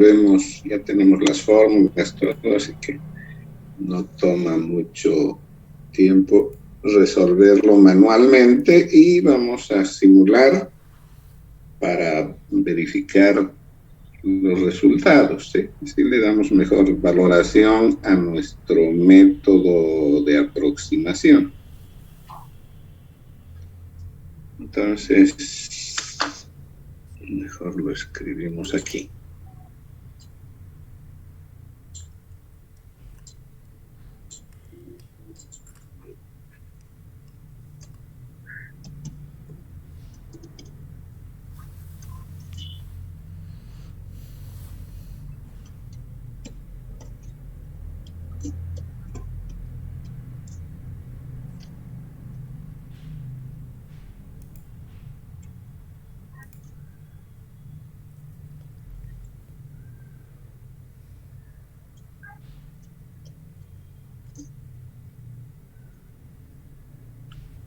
resolvemos, ya tenemos las fórmulas, todo, así que no toma mucho tiempo resolverlo manualmente y vamos a simular para verificar los resultados, ¿sí? Así le damos mejor valoración a nuestro método de aproximación. Entonces, mejor lo escribimos aquí.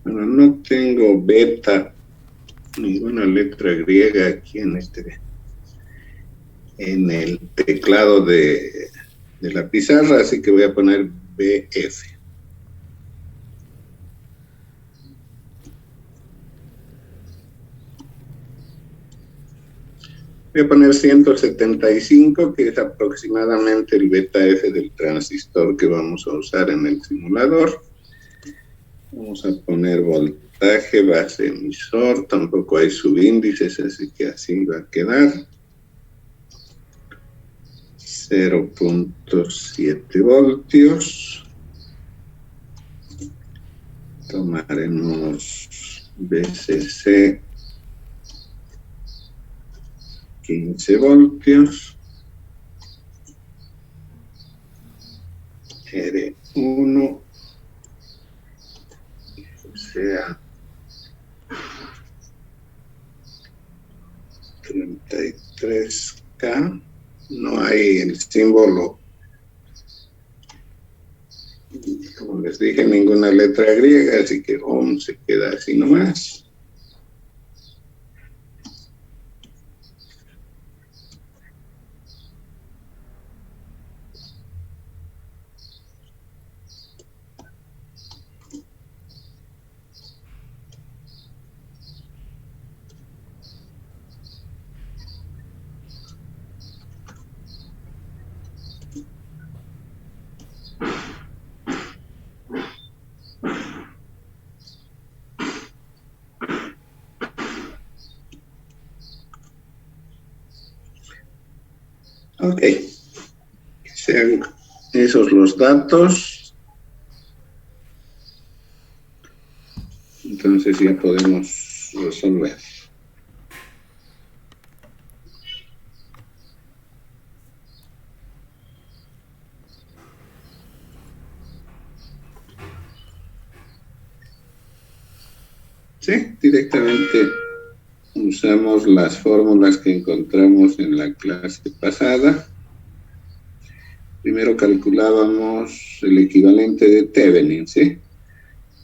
Bueno, no tengo beta, ninguna letra griega aquí en el teclado de la pizarra, así que voy a poner BF. Voy a poner 175, que es aproximadamente el beta F del transistor que vamos a usar en el simulador. Vamos a poner voltaje, base, emisor, tampoco hay subíndices, así que así va a quedar. 0.7 voltios. Tomaremos VCC 15 voltios. R1 sea 33K. No hay el símbolo, como les dije, ninguna letra griega, así que ohm se queda así nomás. Ok, sean esos los datos. Entonces ya podemos resolver. Sí, directamente usamos las fórmulas que encontramos en la clase pasada. Primero calculábamos el equivalente de Thevenin, ¿sí?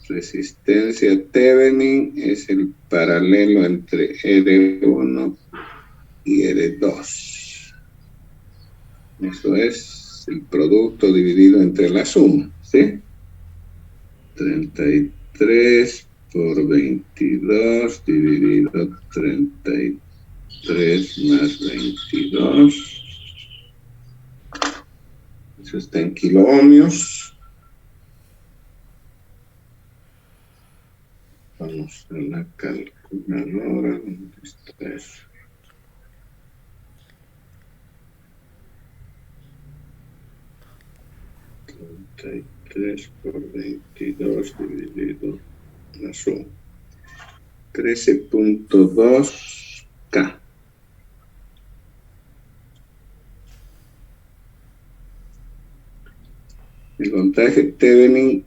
Resistencia Thevenin es el paralelo entre R1 y R2. Eso es el producto dividido entre la suma, ¿sí? 33 por 22 dividido 33 más 22. Eso está en kiloohmios. Vamos a la calculadora. ¿Dónde está eso? $33 por 22 dividido la suma. 13.2K. El voltaje Thevenin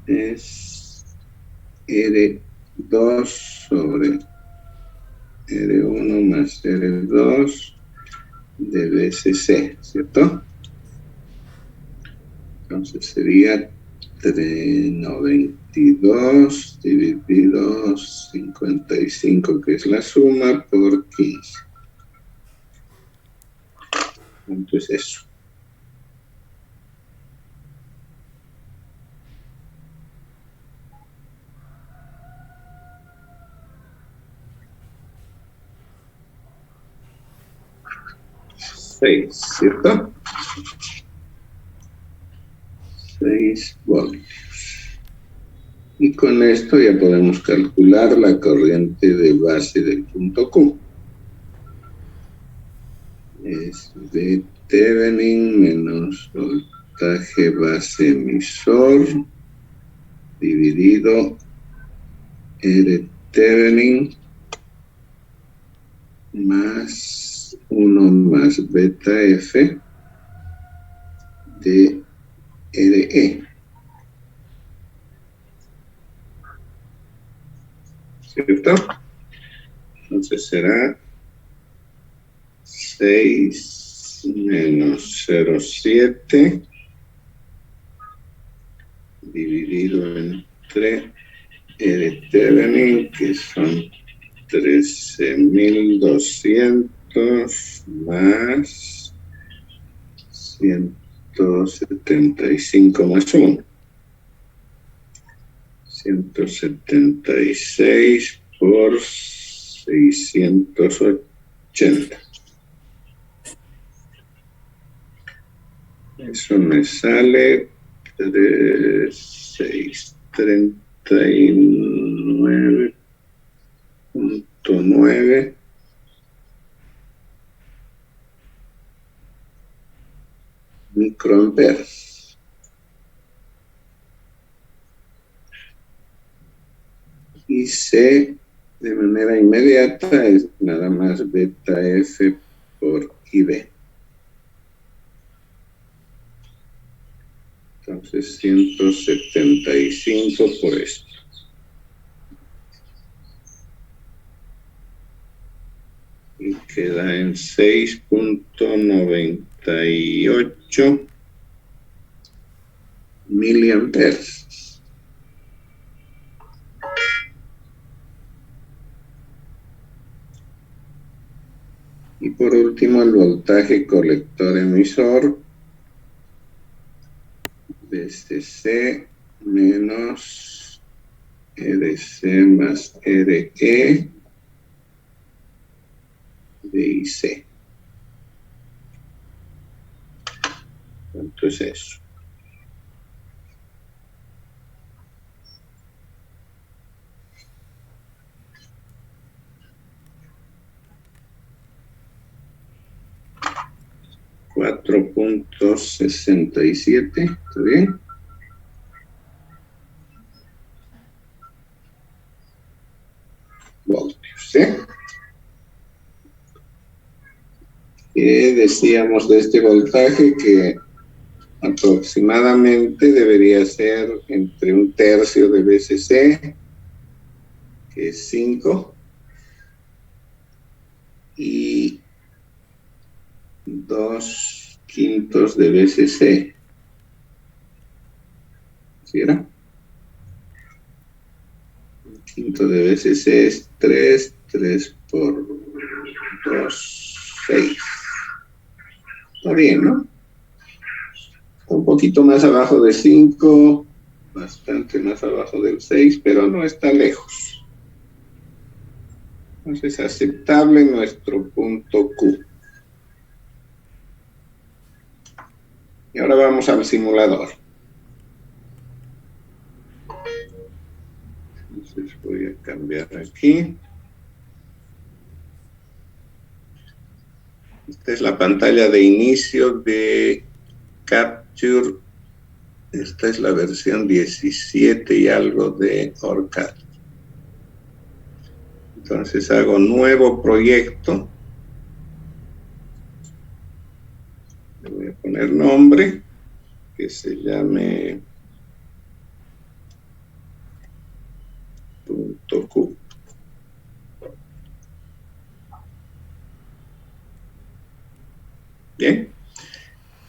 es R2 sobre R1 más R2 de VCC, ¿cierto? Entonces sería 22 dividido 55, que es la suma, por 15. Entonces eso. Seis, ¿cierto? 6 voltios. Y con esto ya podemos calcular la corriente de base del punto Q. Es V Thevenin menos voltaje base emisor dividido R Thevenin más 1 más beta F de RE. ¿Cierto? Entonces será 6 menos 0,7 dividido entre R Thevenin, que son 13.200 más 175 más 1. 176 por 680. Eso me sale 639.9 microamperes. Y C de manera inmediata es nada más beta F por IB. Entonces 175 por esto. Y queda en 6.98 miliamperes. Y por último, el voltaje colector emisor, VCC menos RC más RE de IC. ¿Cuánto es eso? $4.67, ¿está bien? Voltios, ¿sí? ¿Qué decíamos de este voltaje? Que aproximadamente debería ser entre 1/3 de VCC, que es 5, y 2/5 de VCC. ¿Sí era? 1/5 de VCC es 3 por 2, 6. Está bien, ¿no? Un poquito más abajo de 5, bastante más abajo del 6, pero no está lejos. Entonces, aceptable nuestro punto Q. Y ahora vamos al simulador. Entonces voy a cambiar aquí. Esta es la pantalla de inicio de Capture. Esta es la versión 17 y algo de OrCAD. Entonces hago nuevo proyecto. Le voy a poner nombre, que se llame punto Q. Bien.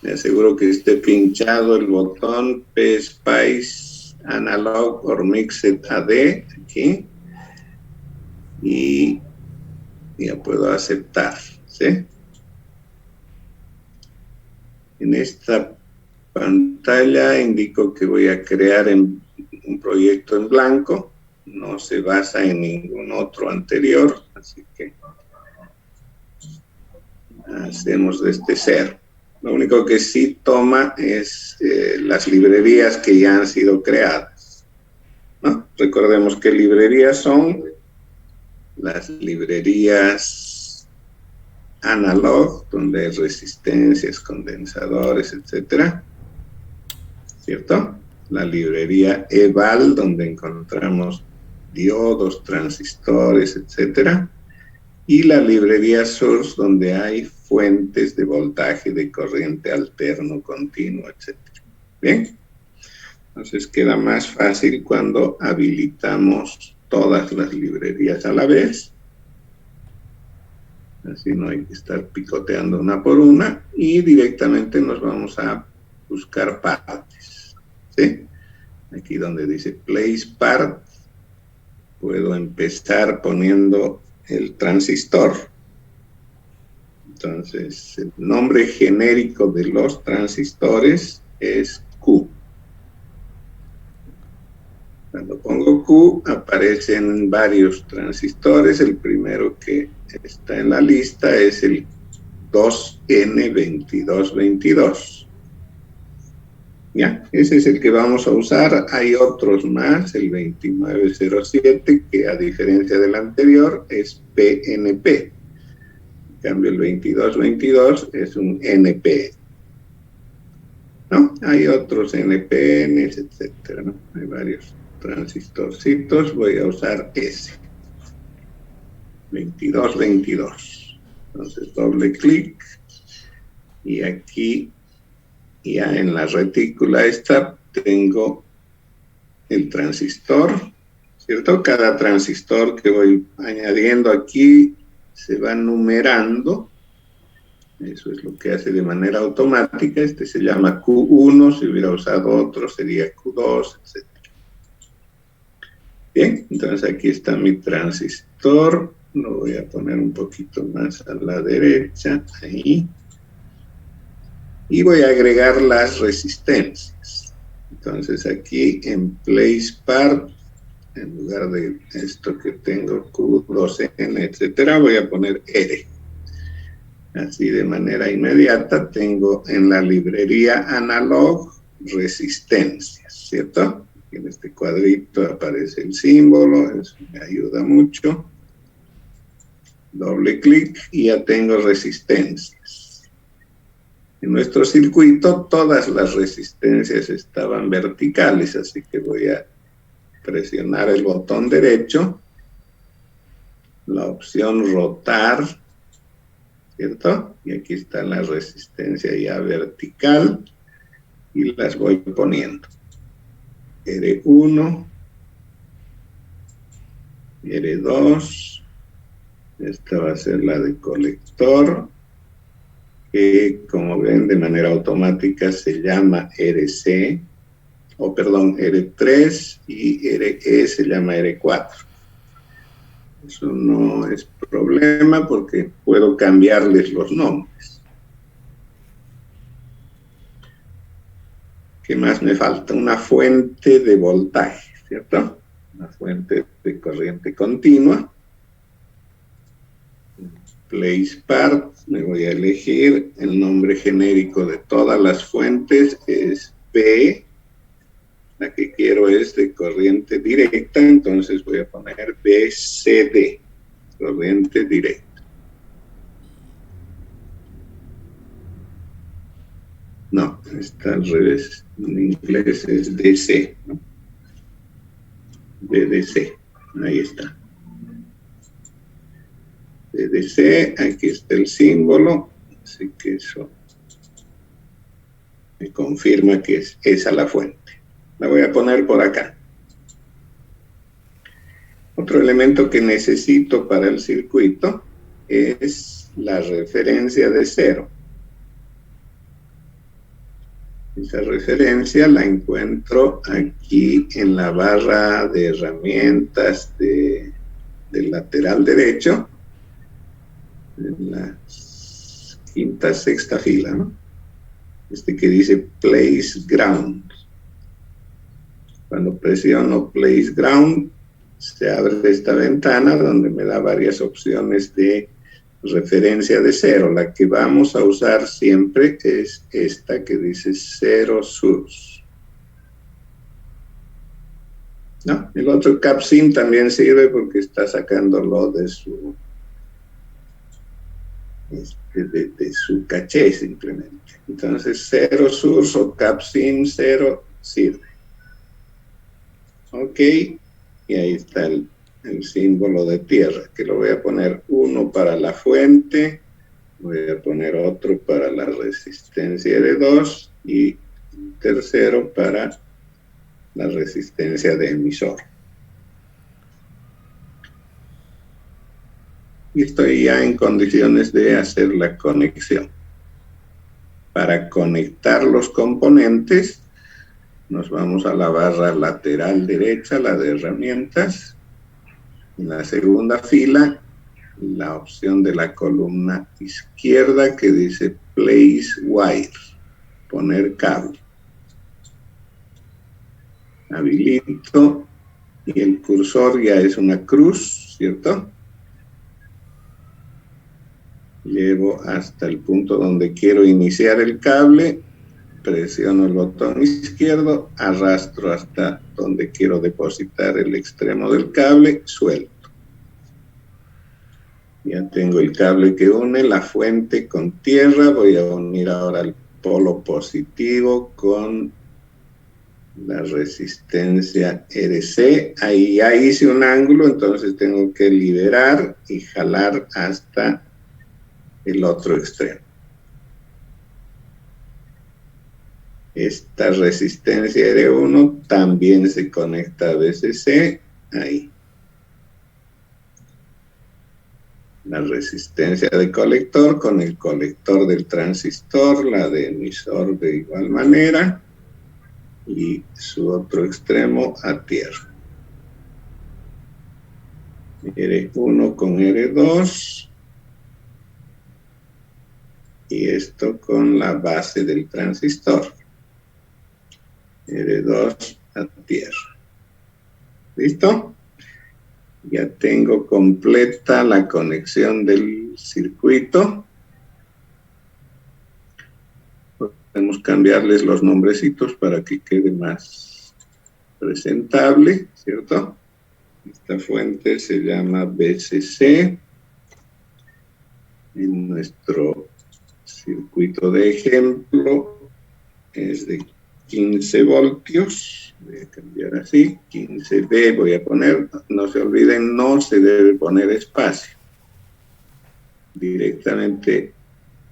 Me aseguro que esté pinchado el botón PSpice Analog or Mixed AD aquí. Y ya puedo aceptar, ¿sí? En esta pantalla indico que voy a crear un proyecto en blanco, no se basa en ningún otro anterior, así que hacemos desde cero. Lo único que sí toma es las librerías que ya han sido creadas, ¿no? Recordemos qué librerías son las librerías analog, donde hay resistencias, condensadores, etcétera, ¿cierto? La librería eval, donde encontramos diodos, transistores, etcétera, y la librería source, donde hay fuentes de voltaje, de corriente alterno, continuo, etcétera. Bien, entonces queda más fácil cuando habilitamos todas las librerías a la vez. Así no hay que estar picoteando una por una y directamente nos vamos a buscar partes, ¿sí? Aquí donde dice place part, puedo empezar poniendo el transistor. Entonces, el nombre genérico de los transistores es Q. Cuando pongo Q, aparecen varios transistores. El primero que está en la lista es el 2N2222. ¿Ya? Ese es el que vamos a usar. Hay otros más, el 2907, que a diferencia del anterior es PNP. En cambio, el 2222 es un NP. ¿No? Hay otros NPNs, etcétera, ¿no? Hay varios transistorcitos. Voy a usar ese. 2222. Entonces, doble clic. Y aquí, ya en la retícula esta, tengo el transistor, ¿cierto? Cada transistor que voy añadiendo aquí se va numerando. Eso es lo que hace de manera automática. Este se llama Q1, si hubiera usado otro sería Q2, etc. Bien, entonces aquí está mi transistor. Lo voy a poner un poquito más a la derecha, ahí. Y voy a agregar las resistencias. Entonces aquí en place part, en lugar de esto que tengo Q2N, etcétera, voy a poner R. Así de manera inmediata tengo en la librería analog resistencias, ¿cierto? En este cuadrito aparece el símbolo, eso me ayuda mucho. Doble clic y ya tengo resistencias. En nuestro circuito todas las resistencias estaban verticales, así que voy a presionar el botón derecho, la opción rotar, ¿cierto? Y aquí está la resistencia ya vertical y las voy poniendo. R1, R2, esta va a ser la de colector, que como ven de manera automática se llama RC, o perdón, R3 y RE se llama R4. Eso no es problema porque puedo cambiarles los nombres. ¿Qué más me falta? Una fuente de voltaje, ¿cierto? Una fuente de corriente continua. Place part, me voy a elegir el nombre genérico de todas las fuentes, es P. La que quiero es de corriente directa, entonces voy a poner BCD, corriente directa. No, está al revés, en inglés es DC, ¿no? DDC, ahí está. DDC, aquí está el símbolo, así que eso me confirma que es esa la fuente. La voy a poner por acá. Otro elemento que necesito para el circuito es la referencia de cero. Esa referencia la encuentro aquí en la barra de herramientas del lateral derecho, en la quinta, sexta fila, ¿no? este que dice Place Ground. Cuando presiono Place Ground, se abre esta ventana donde me da varias opciones de referencia de cero. La que vamos a usar siempre es esta que dice zero source. ¿No? El otro capsim también sirve porque está sacándolo de su de su caché simplemente. Entonces zero source o capsim 0 sirve. Ok, y ahí está el símbolo de tierra, que lo voy a poner uno para la fuente, voy a poner otro para la resistencia R2 y tercero para la resistencia de emisor. Y estoy ya en condiciones de hacer la conexión. Para conectar los componentes, nos vamos a la barra lateral derecha, la de herramientas. En la segunda fila, la opción de la columna izquierda que dice Place Wire, poner cable. Habilito y el cursor ya es una cruz, ¿cierto? Llevo hasta el punto donde quiero iniciar el cable, presiono el botón izquierdo, arrastro hasta donde quiero depositar el extremo del cable, suelto. Ya tengo el cable que une la fuente con tierra, voy a unir ahora el polo positivo con la resistencia RC, ahí ya hice un ángulo, entonces tengo que liberar y jalar hasta el otro extremo. Esta resistencia R1 también se conecta a VCC, ahí. La resistencia de colector con el colector del transistor, la de emisor de igual manera, y su otro extremo a tierra. R1 con R2 y esto con la base del transistor. R2 a tierra. ¿Listo? Ya tengo completa la conexión del circuito. Podemos cambiarles los nombrecitos para que quede más presentable, ¿cierto? Esta fuente se llama VCC. En nuestro circuito de ejemplo es de 15 voltios. Voy a cambiar así, 15V voy a poner. No se olviden, no se debe poner espacio. Directamente,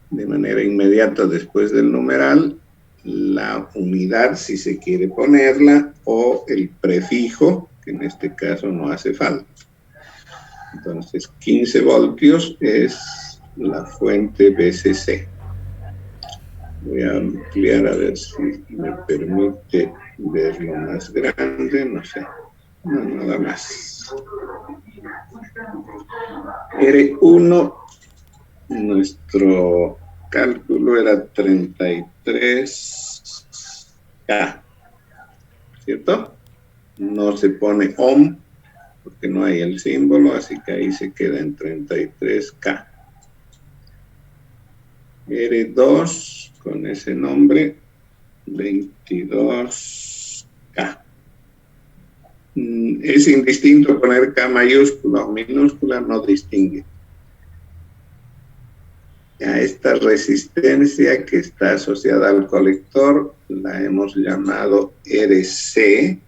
de manera inmediata después del numeral, la unidad si se quiere ponerla o el prefijo, que en este caso no hace falta. Entonces 15 voltios es la fuente VCC. Voy a ampliar a ver si me permite verlo más grande, no sé, no, nada más. R1, nuestro cálculo era 33K, ¿cierto? No se pone ohm porque no hay el símbolo, así que ahí se queda en 33K. R2 con ese nombre, 22K. Es indistinto poner K mayúscula o minúscula, no distingue. A esta resistencia que está asociada al colector la hemos llamado RC,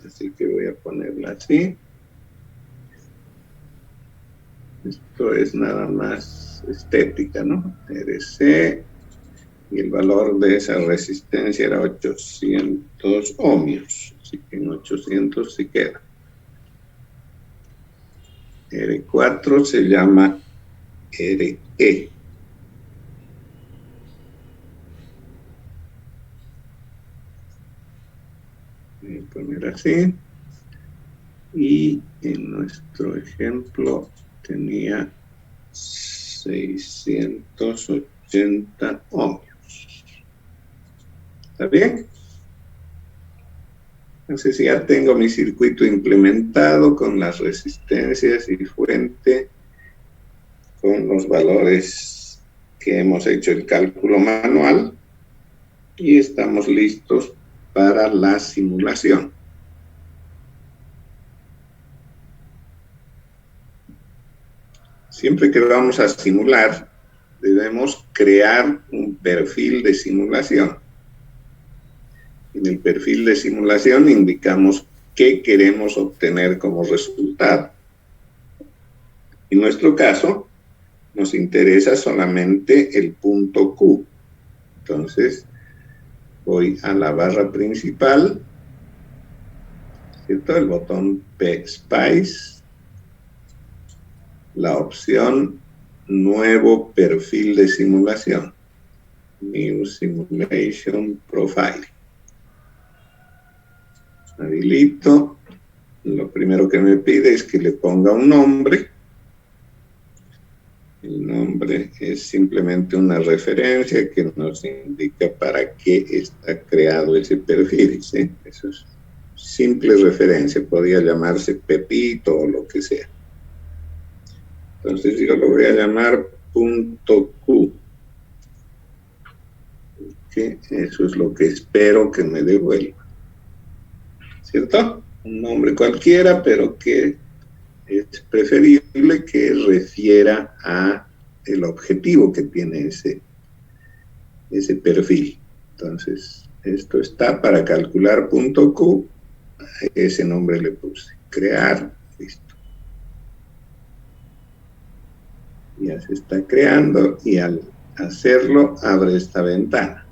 así que voy a ponerla así. Esto es nada más estética, ¿no? RC, y el valor de esa resistencia era 800 ohmios, así que en 800 se queda. R4 se llama RE. Voy a poner así. Y en nuestro ejemplo tenía 680 ohmios. ¿Está bien? Entonces ya tengo mi circuito implementado con las resistencias y fuente, con los valores que hemos hecho el cálculo manual, y estamos listos para la simulación. Siempre que vamos a simular, debemos crear un perfil de simulación. En el perfil de simulación indicamos qué queremos obtener como resultado. En nuestro caso, nos interesa solamente el punto Q. Entonces, voy a la barra principal, ¿cierto? El botón PSpice, la opción Nuevo perfil de simulación, New Simulation Profile. Habilito. Lo primero que me pide es que le ponga un nombre. El nombre es simplemente una referencia que nos indica para qué está creado ese perfil, ¿sí? Eso es simple referencia, podría llamarse Pepito o lo que sea. Entonces yo lo voy a llamar punto Q, que eso es lo que espero que me devuelva, ¿cierto? Un nombre cualquiera, pero que es preferible que refiera a el objetivo que tiene ese perfil. Entonces, esto está para calcular punto Q, ese nombre le puse, crear, listo. Ya se está creando y al hacerlo abre esta ventana.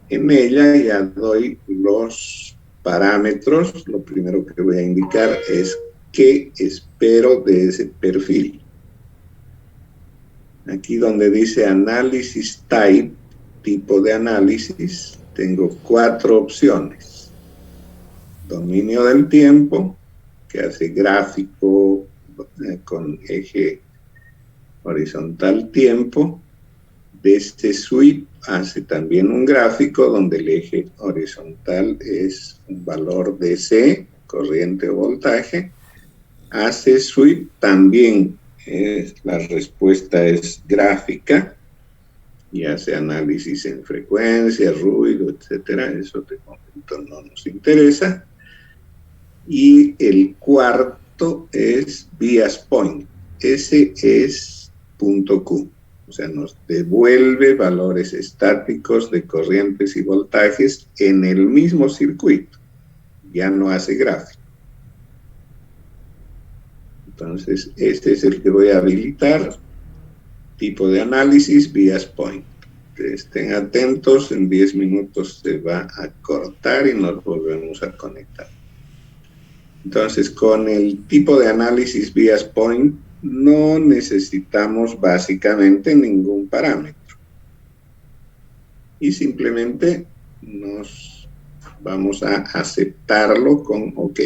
En ella ya doy los parámetros. Lo primero que voy a indicar es qué espero de ese perfil. Aquí donde dice análisis type, tipo de análisis, tengo 4 opciones. Dominio del tiempo, que hace gráfico con eje horizontal tiempo. De este sweep hace también un gráfico donde el eje horizontal es un valor DC, corriente o voltaje. Hace sweep también, la respuesta es gráfica, y hace análisis en frecuencia, ruido, etcétera. Eso de momento no nos interesa. Y el cuarto es bias point. Ese es punto Q. O sea, nos devuelve valores estáticos de corrientes y voltajes en el mismo circuito. Ya no hace gráfico. Entonces, este es el que voy a habilitar. Tipo de análisis, bias point. Estén atentos, en 10 minutos se va a cortar y nos volvemos a conectar. Entonces, con el tipo de análisis bias point, no necesitamos básicamente ningún parámetro. Y simplemente nos vamos a aceptarlo con OK.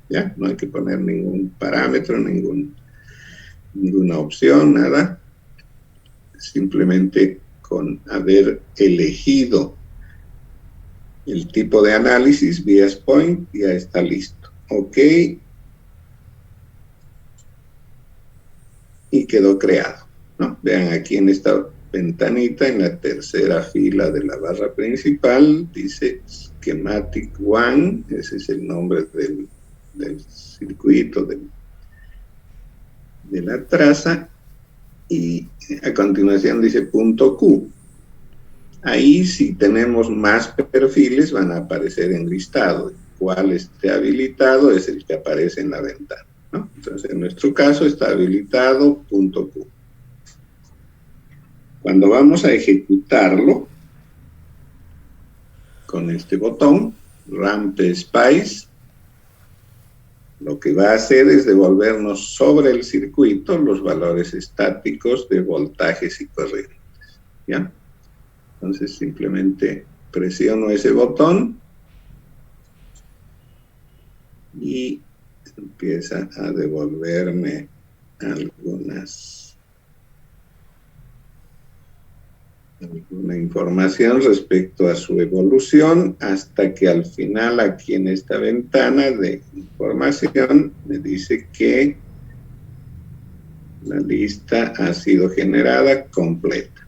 ¿Ya? No hay que poner ningún parámetro, ninguna opción, nada. Simplemente con haber elegido el tipo de análisis bias point, ya está listo. OK. Y quedó creado, ¿no? Vean aquí en esta ventanita, en la tercera fila de la barra principal, dice Schematic 1, ese es el nombre del circuito, de la traza, y a continuación dice punto Q. Ahí, si tenemos más perfiles, van a aparecer en listado. Cuál esté habilitado es el que aparece en la ventana, ¿no? Entonces, en nuestro caso está habilitado punto Q. Cuando vamos a ejecutarlo, con este botón, Run PSpice, lo que va a hacer es devolvernos sobre el circuito los valores estáticos de voltajes y corrientes, ¿ya? Entonces simplemente presiono ese botón y empieza a devolverme algunas alguna información respecto a su evolución, hasta que al final aquí en esta ventana de información me dice que la lista ha sido generada completa.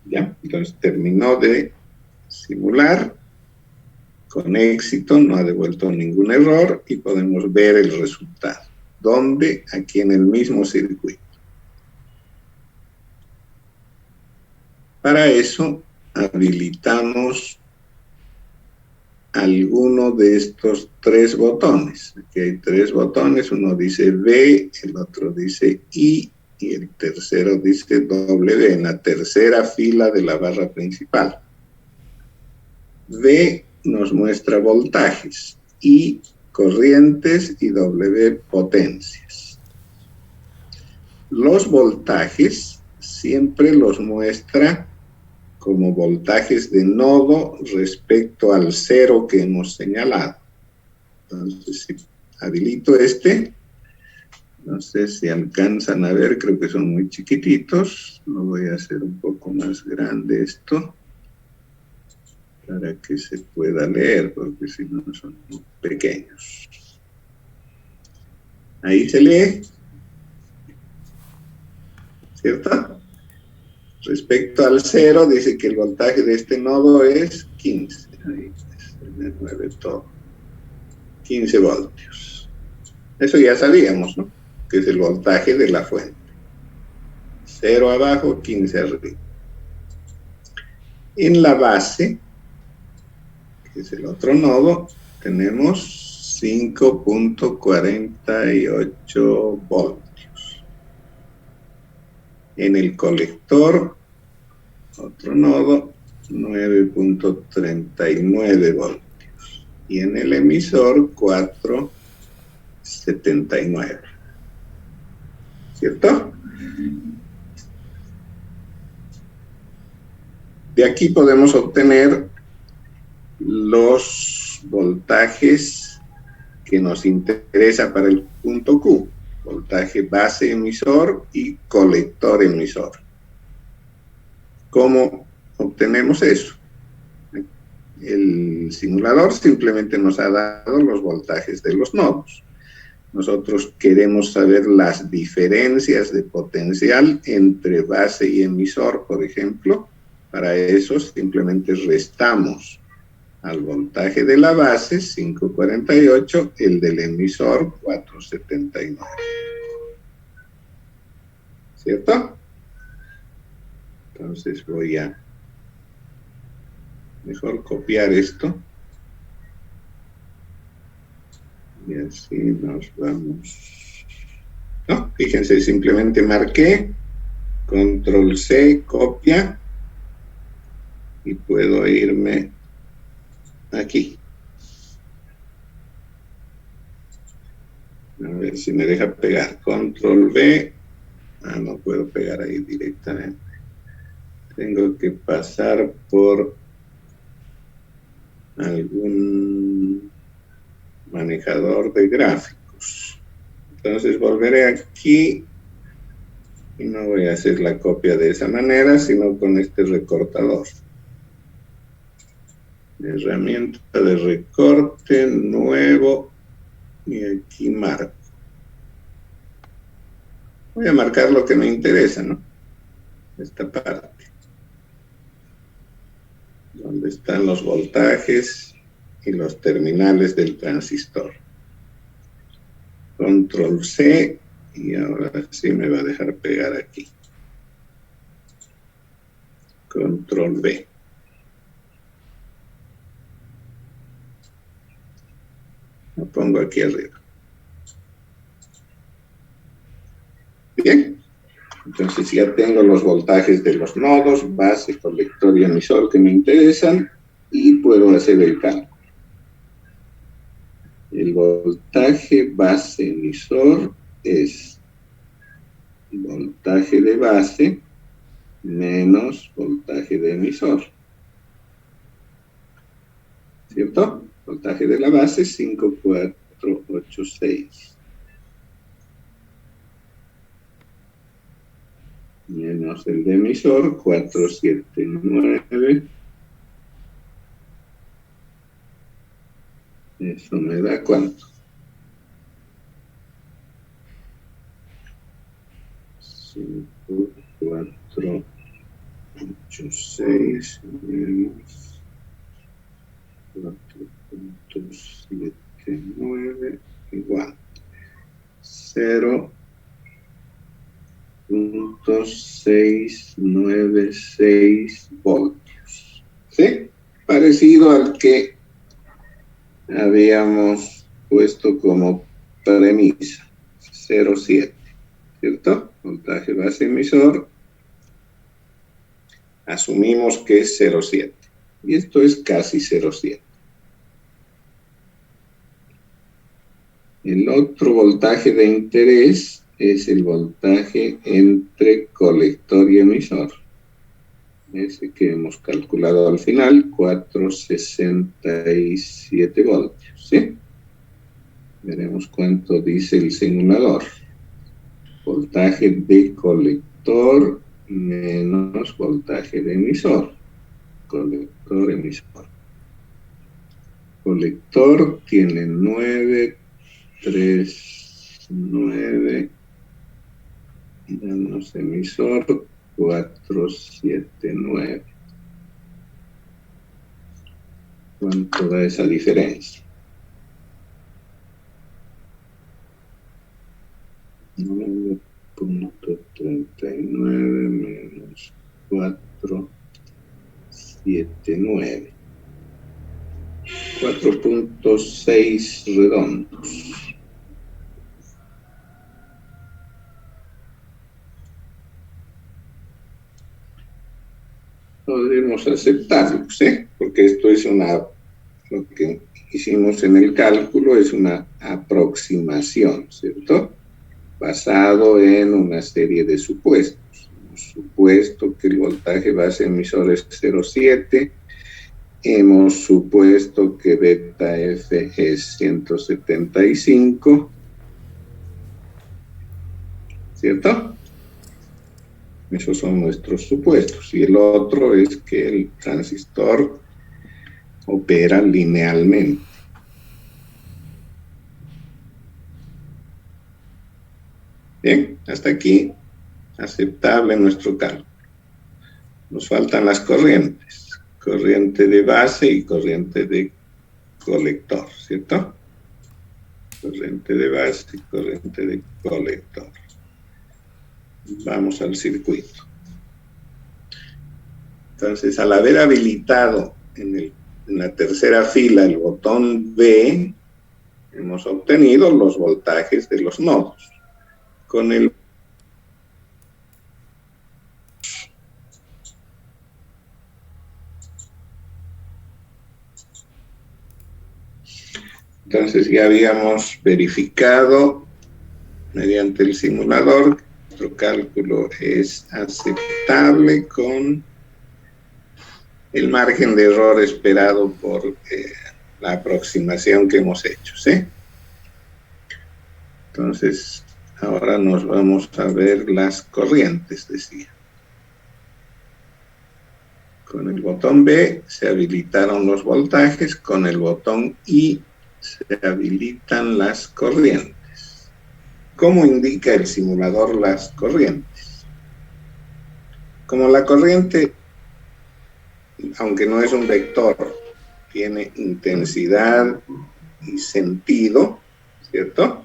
Ya, entonces terminó de simular con éxito, no ha devuelto ningún error y podemos ver el resultado. ¿Dónde? Aquí en el mismo circuito. Para eso habilitamos alguno de estos tres botones. Aquí hay tres botones, uno dice V, el otro dice I y el tercero dice W, en la tercera fila de la barra principal. V nos muestra voltajes, I corrientes y W potencias. Los voltajes siempre los muestra como voltajes de nodo respecto al cero que hemos señalado. Entonces, si habilito este, no sé si alcanzan a ver, creo que son muy chiquititos. Lo voy a hacer un poco más grande esto, para que se pueda leer, porque si no son muy pequeños. Ahí se lee, ¿cierto? Respecto al cero, dice que el voltaje de este nodo es 15. Ahí se me mueve todo. 15 voltios. Eso ya sabíamos, ¿no? Que es el voltaje de la fuente. 0 abajo, 15 arriba. En la base, que es el otro nodo, tenemos 5.48 voltios. En el colector, otro nodo, 9.39 voltios. Y en el emisor, 4.79. ¿Cierto? De aquí podemos obtener los voltajes que nos interesa para el punto Q. Voltaje base emisor y colector emisor. ¿Cómo obtenemos eso? El simulador simplemente nos ha dado los voltajes de los nodos. Nosotros queremos saber las diferencias de potencial entre base y emisor, por ejemplo. Para eso simplemente restamos al voltaje de la base, 5.48, el del emisor, 4.79. ¿Cierto? Entonces voy a mejor copiar esto. Y así nos vamos. No, fíjense, simplemente marqué, control C, copia, y puedo irme aquí. A ver si me deja pegar. Control V. Ah, no puedo pegar ahí directamente. Tengo que pasar por algún manejador de gráficos. Entonces volveré aquí y no voy a hacer la copia de esa manera, sino con este recortador. Herramienta de recorte, nuevo, y aquí marco. Voy a marcar lo que me interesa, ¿no? Esta parte. Donde están los voltajes y los terminales del transistor. Control C, y ahora sí me va a dejar pegar aquí. Control V. Lo pongo aquí arriba. Bien. Entonces ya tengo los voltajes de los nodos, base, colector y emisor que me interesan, y puedo hacer el cálculo. El voltaje base emisor es voltaje de base menos voltaje de emisor. ¿Cierto? Voltaje de la base, 5.486. menos el de emisor, 479. Eso me da ¿cuánto? 5, 4, 8, 6 menos 4.79 igual 0.696 voltios. ¿Sí? Parecido al que habíamos puesto como premisa, 0,7, ¿cierto? Voltaje base emisor, asumimos que es 0,7, y esto es casi 0,7. El otro voltaje de interés es el voltaje entre colector y emisor, ese que hemos calculado al final, 467 voltios, ¿sí? Veremos cuánto dice el simulador. Voltaje de colector menos voltaje de emisor. Colector, emisor. Colector tiene 9, 3, 9, menos emisor, 4, 7, 9. ¿Cuánto da esa diferencia? 9.39 menos 4, 7, 9. 4.6 redondos. Podremos aceptarlo, ¿sí? Porque esto es lo que hicimos en el cálculo es una aproximación, ¿cierto? Basado en una serie de supuestos. Hemos supuesto que el voltaje base emisor es 0,7. Hemos supuesto que beta F es 175. ¿Cierto? Esos son nuestros supuestos. Y el otro es que el transistor opera linealmente. Bien, hasta aquí aceptable nuestro cálculo. Nos faltan las corrientes. Corriente de base y corriente de colector, ¿cierto? Corriente de base y corriente de colector. Vamos al circuito. Entonces, al haber habilitado en la tercera fila el botón B, hemos obtenido los voltajes de los nodos. Con el Entonces ya habíamos verificado mediante el simulador que nuestro cálculo es aceptable con el margen de error esperado por la aproximación que hemos hecho, ¿sí? Entonces, ahora nos vamos a ver las corrientes, decía. Con el botón B se habilitaron los voltajes, con el botón I se habilitan las corrientes. ¿Cómo indica el simulador las corrientes? Como la corriente, aunque no es un vector, tiene intensidad y sentido, ¿cierto?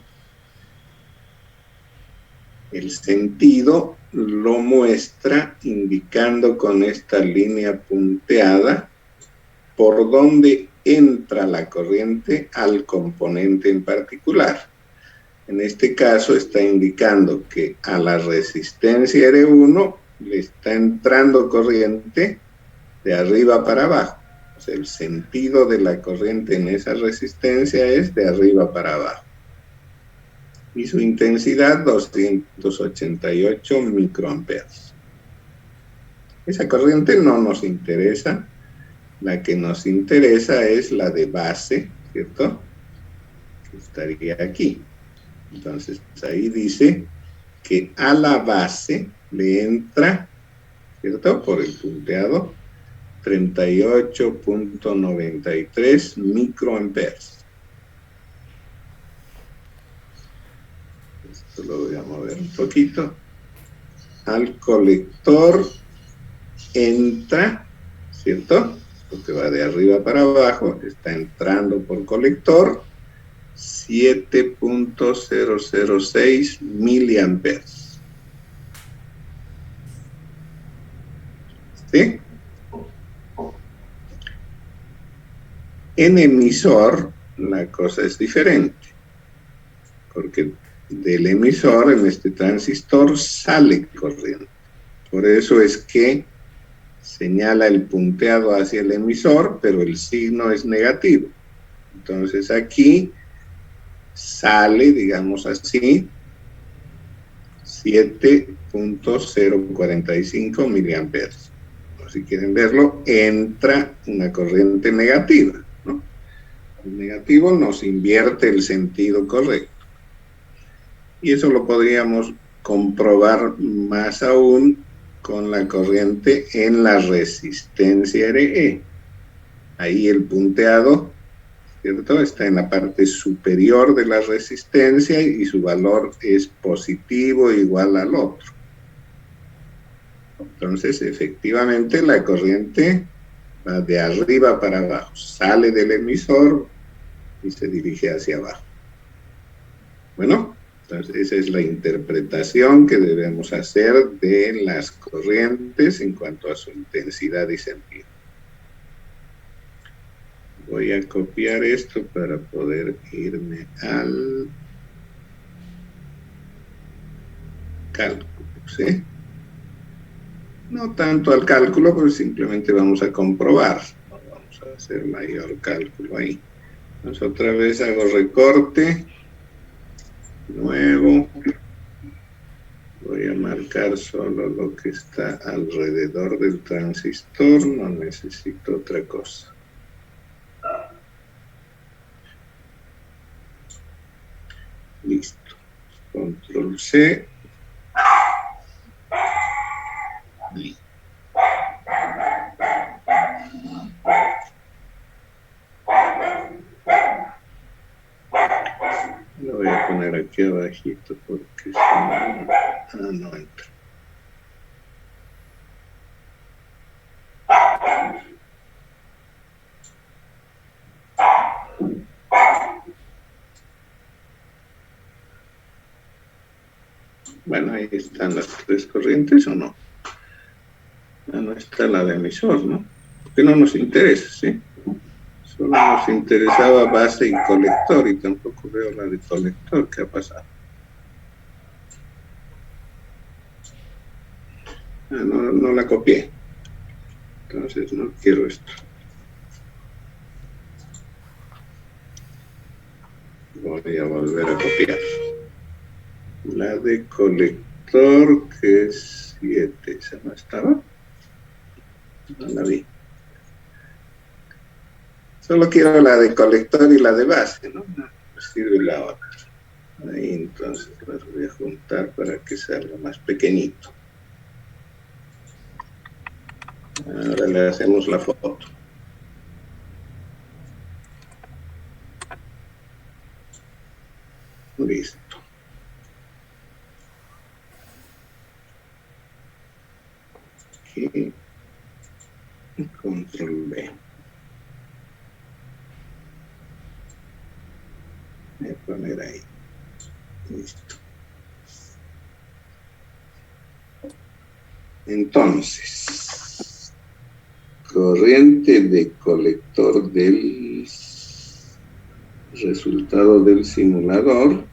El sentido lo muestra indicando con esta línea punteada por dónde entra la corriente al componente en particular. En este caso está indicando que a la resistencia R1 le está entrando corriente de arriba para abajo. O sea, el sentido de la corriente en esa resistencia es de arriba para abajo. Y su intensidad 288 microamperes. Esa corriente no nos interesa. La que nos interesa es la de base, ¿cierto? Que estaría aquí. Entonces, ahí dice que a la base le entra, ¿cierto?, por el punteado 38.93 microamperes. Esto lo voy a mover un poquito. Al colector entra, ¿cierto?, porque va de arriba para abajo, está entrando por colector 7.006 miliamperes. ¿Sí? En emisor, la cosa es diferente, porque del emisor en este transistor sale corriente. Por eso es que señala el punteado hacia el emisor, pero el signo es negativo. Entonces aquí sale, digamos así, 7.045 miliamperes. Si quieren verlo, entra una corriente negativa, ¿no? El negativo nos invierte el sentido correcto. Y eso lo podríamos comprobar más aún con la corriente en la resistencia RE. Ahí el punteado, ¿cierto?, está en la parte superior de la resistencia y su valor es positivo igual al otro. Entonces, efectivamente, la corriente va de arriba para abajo, sale del emisor y se dirige hacia abajo. Bueno, entonces esa es la interpretación que debemos hacer de las corrientes en cuanto a su intensidad y sentido. Voy a copiar esto para poder irme al cálculo, ¿sí? No tanto al cálculo, pero simplemente vamos a comprobar. Vamos a hacer mayor cálculo ahí. Entonces otra vez hago recorte, nuevo. Voy a marcar solo lo que está alrededor del transistor, no necesito otra cosa. Listo. Control C. Listo. Lo voy a poner aquí abajito porque si no, no entra. Bueno, ahí están las tres corrientes, ¿o no? No está la de emisor, ¿no? Porque no nos interesa, ¿sí? Solo nos interesaba base y colector y tampoco veo la de colector. ¿Qué ha pasado? No la copié. Entonces no quiero esto. Voy a volver a copiar. La de colector, que es 7. ¿Esa no estaba? No la vi. Solo quiero la de colector y la de base, ¿no? No sirve la otra. Ahí entonces las voy a juntar para que salga más pequeñito. Ahora le hacemos la foto. Listo. Aquí. Control B. Voy a poner ahí. Listo. Entonces, corriente de colector del resultado del simulador,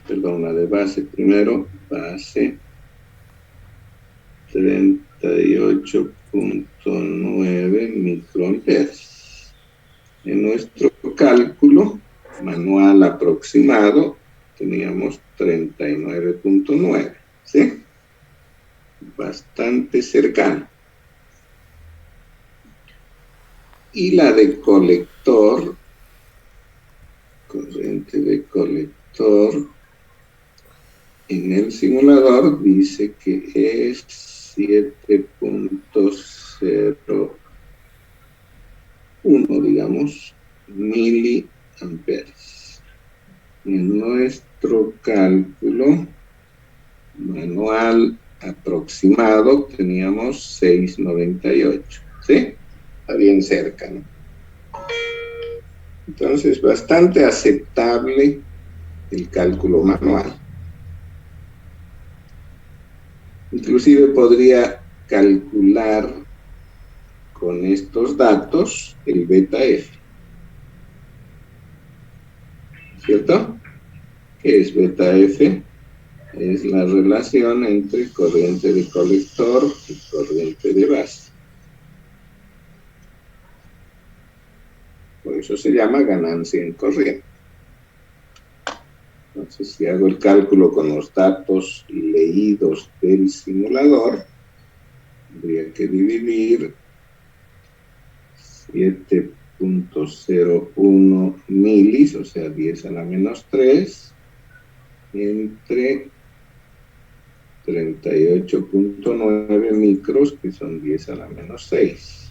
perdón, la de base primero, base 38.9 microamperes. En nuestro cálculo manual aproximado teníamos 39.9, ¿sí? Bastante cercano. Y la de colector, corriente de colector, en el simulador dice que es 7.01, digamos, miliamperes. En nuestro cálculo manual aproximado teníamos 6.98, ¿sí? Está bien cerca, ¿no? Entonces, bastante aceptable el cálculo manual. Inclusive podría calcular con estos datos el beta F. ¿Cierto? ¿Qué es beta F? Es la relación entre corriente de colector y corriente de base. Por eso se llama ganancia en corriente. Entonces, si hago el cálculo con los datos leídos del simulador, tendría que dividir 7.01 milis, o sea, 10 a la menos 3, entre 38.9 micros, que son 10 a la menos 6.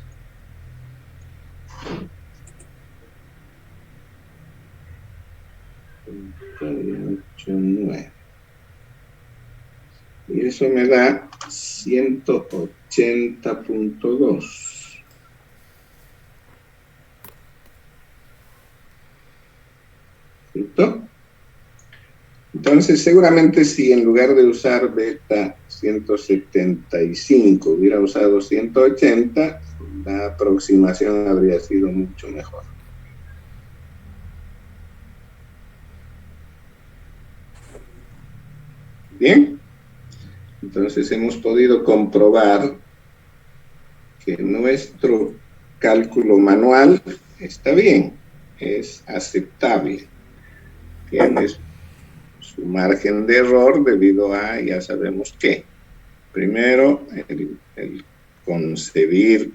Y eso me da 180.2. ¿Cierto? Entonces, seguramente si en lugar de usar beta 175 hubiera usado 180, la aproximación habría sido mucho mejor. Bien, entonces hemos podido comprobar que nuestro cálculo manual está bien, es aceptable. Tiene su margen de error debido a, ya sabemos qué. Primero, el concebir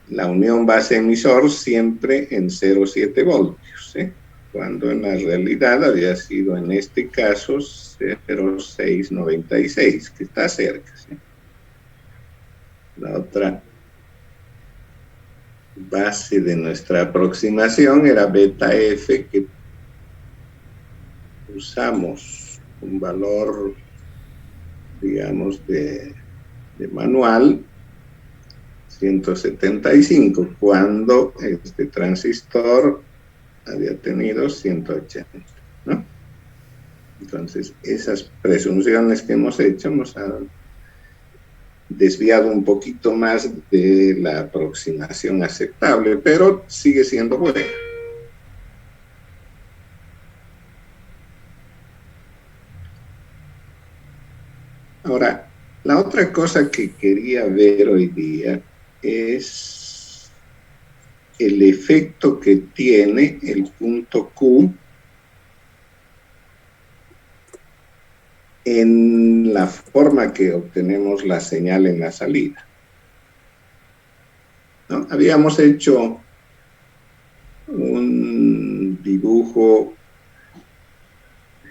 la unión base-emisor siempre en 0,7 voltios, ¿sí? Cuando en la realidad había sido en este caso 0,696, que está cerca, ¿sí? La otra base de nuestra aproximación era beta F, que usamos un valor, digamos, de manual, 175, cuando este transistor había tenido 180, ¿no? Entonces, esas presunciones que hemos hecho nos han desviado un poquito más de la aproximación aceptable, pero sigue siendo buena. Ahora, la otra cosa que quería ver hoy día es el efecto que tiene el punto Q en la forma que obtenemos la señal en la salida, ¿no? Habíamos hecho un dibujo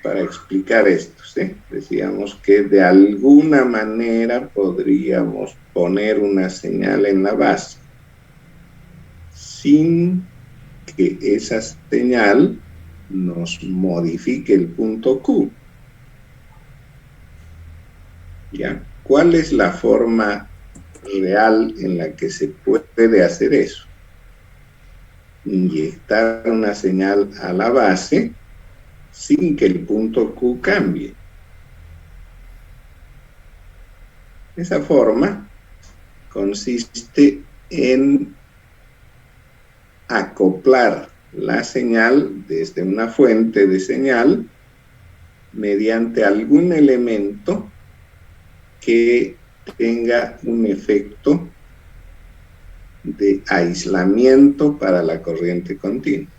para explicar esto, ¿sí? Decíamos que de alguna manera podríamos poner una señal en la base sin que esa señal nos modifique el punto Q. ¿Ya? ¿Cuál es la forma real en la que se puede hacer eso? Inyectar una señal a la base sin que el punto Q cambie. Esa forma consiste en acoplar la señal desde una fuente de señal mediante algún elemento que tenga un efecto de aislamiento para la corriente continua.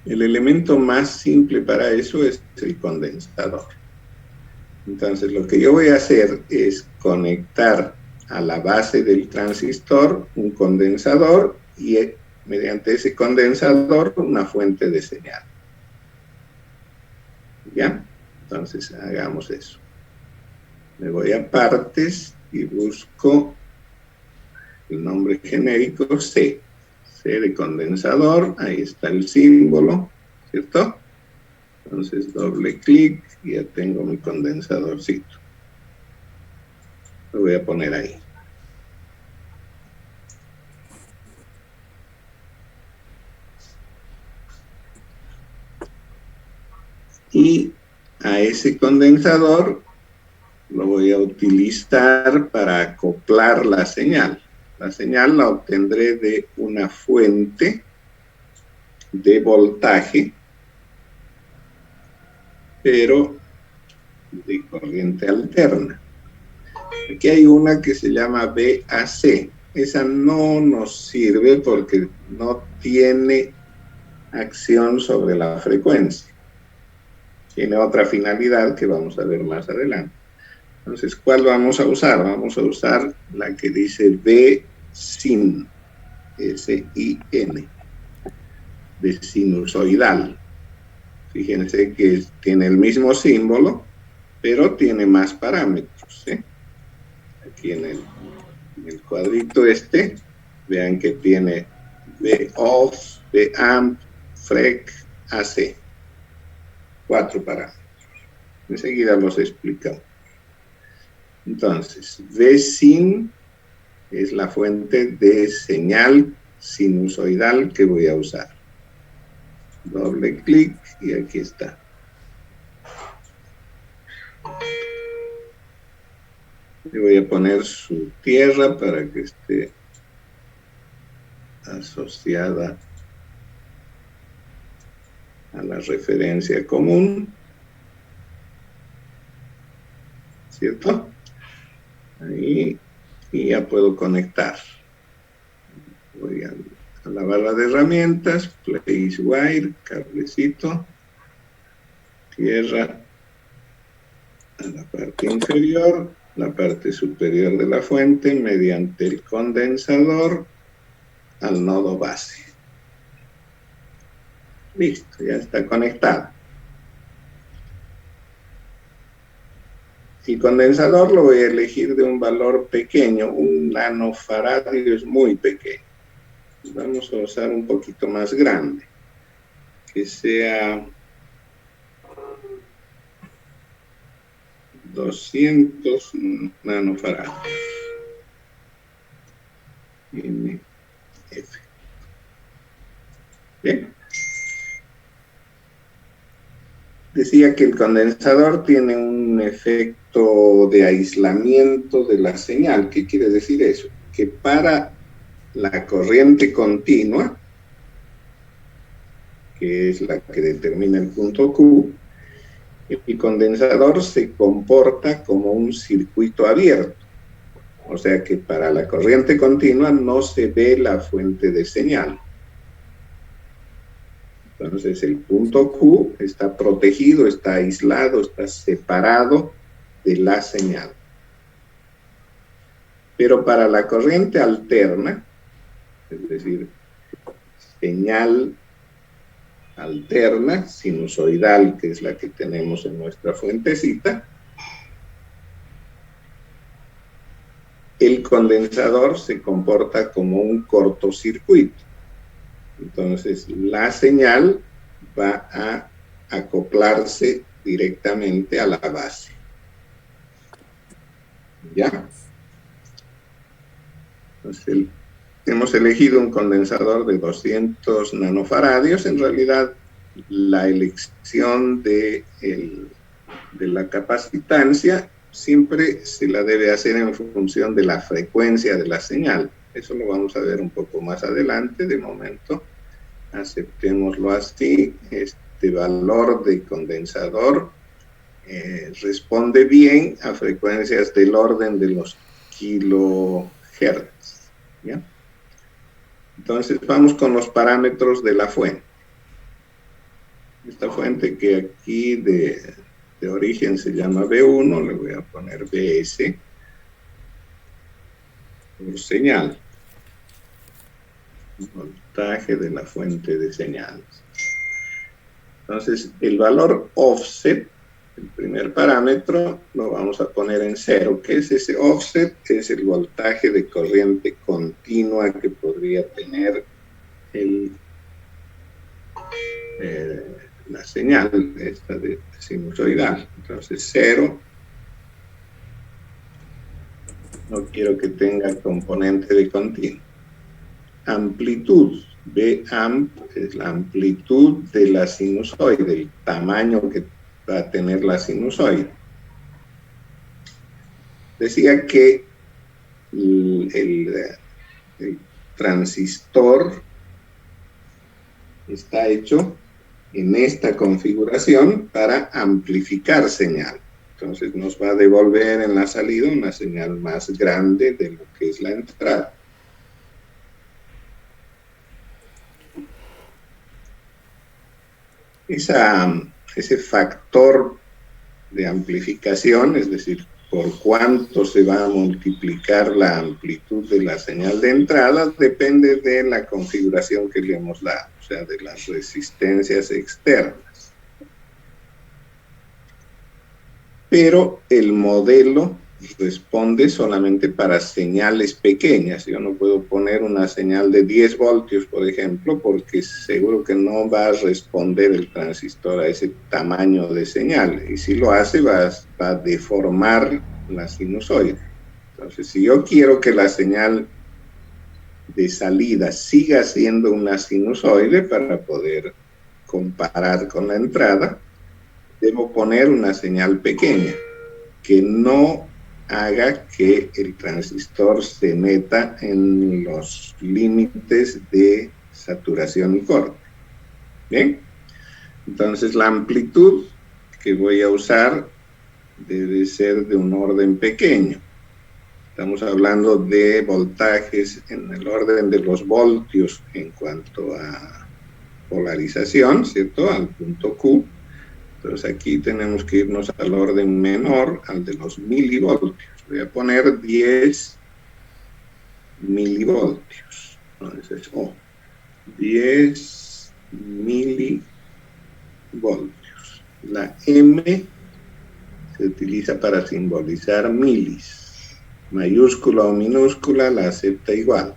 El elemento más simple para eso es el condensador. Entonces, lo que yo voy a hacer es conectar a la base del transistor un condensador y mediante ese condensador una fuente de señal. ¿Ya? Entonces, hagamos eso. Me voy a partes y busco el nombre genérico C. C de condensador, ahí está el símbolo, ¿cierto? Entonces, doble clic y ya tengo mi condensadorcito. Lo voy a poner ahí. Y a ese condensador lo voy a utilizar para acoplar la señal. La señal la obtendré de una fuente de voltaje, pero de corriente alterna. Aquí hay una que se llama VAC. Esa no nos sirve porque no tiene acción sobre la frecuencia. Tiene otra finalidad que vamos a ver más adelante. Entonces, ¿cuál vamos a usar? Vamos a usar la que dice VSIN, S-I-N, de sinusoidal. Fíjense que tiene el mismo símbolo, pero tiene más parámetros, ¿sí? Aquí en el cuadrito este, vean que tiene VOFF, VAMP, FREC, AC. 4 parámetros. Enseguida los explicamos. Entonces, VSIN es la fuente de señal sinusoidal que voy a usar. Doble clic y aquí está. Le voy a poner su tierra para que esté asociada a la referencia común. ¿Cierto? Ahí, y ya puedo conectar. Voy a la barra de herramientas, place wire, cablecito, tierra a la parte inferior, la parte superior de la fuente mediante el condensador al nodo base. Listo, ya está conectado. El condensador lo voy a elegir de un valor pequeño, un nanofaradio es muy pequeño. Vamos a usar un poquito más grande, que sea 200 nanofarados. NF. Bien. Decía que el condensador tiene un efecto de aislamiento de la señal. ¿Qué quiere decir eso? Que para la corriente continua, que es la que determina el punto Q, el condensador se comporta como un circuito abierto. O sea que para la corriente continua no se ve la fuente de señal. Entonces el punto Q está protegido, está aislado, está separado de la señal. Pero para la corriente alterna, es decir, señal alterna, sinusoidal, que es la que tenemos en nuestra fuentecita, el condensador se comporta como un cortocircuito. Entonces, la señal va a acoplarse directamente a la base. ¿Ya? Entonces, hemos elegido un condensador de 200 nanofaradios. En realidad, la elección de la capacitancia siempre se la debe hacer en función de la frecuencia de la señal. Eso lo vamos a ver un poco más adelante. De momento, aceptémoslo así. Este valor de condensador responde bien a frecuencias del orden de los kilohertz. ¿Ya? Entonces vamos con los parámetros de la fuente. Esta fuente que aquí de origen se llama B1, le voy a poner BS por señal. Voltaje de la fuente de señales. Entonces, el valor offset, el primer parámetro, lo vamos a poner en 0. ¿Qué es ese offset? Es el voltaje de corriente continua que podría tener la señal esta de sinusoidal. Entonces, 0. No quiero que tenga componente de continuo. Amplitud. Bamp es la amplitud de la sinusoide, el tamaño que va a tener la sinusoide. Decía que el transistor está hecho en esta configuración para amplificar señal. Entonces nos va a devolver en la salida una señal más grande de lo que es la entrada. Ese factor de amplificación, es decir, por cuánto se va a multiplicar la amplitud de la señal de entrada, depende de la configuración que le hemos dado, o sea, de las resistencias externas. Pero el modelo responde solamente para señales pequeñas. Yo no puedo poner una señal de 10 voltios, por ejemplo, porque seguro que no va a responder el transistor a ese tamaño de señal. Y si lo hace, va a deformar la sinusoide. Entonces, si yo quiero que la señal de salida siga siendo una sinusoide para poder comparar con la entrada, debo poner una señal pequeña que no haga que el transistor se meta en los límites de saturación y corte. ¿Bien? Entonces la amplitud que voy a usar debe ser de un orden pequeño. Estamos hablando de voltajes en el orden de los voltios en cuanto a polarización, ¿cierto? Al punto Q. Entonces aquí tenemos que irnos al orden menor, al de los milivoltios. Voy a poner 10 milivoltios. Entonces, 10 milivoltios. La M se utiliza para simbolizar milis. Mayúscula o minúscula la acepta igual.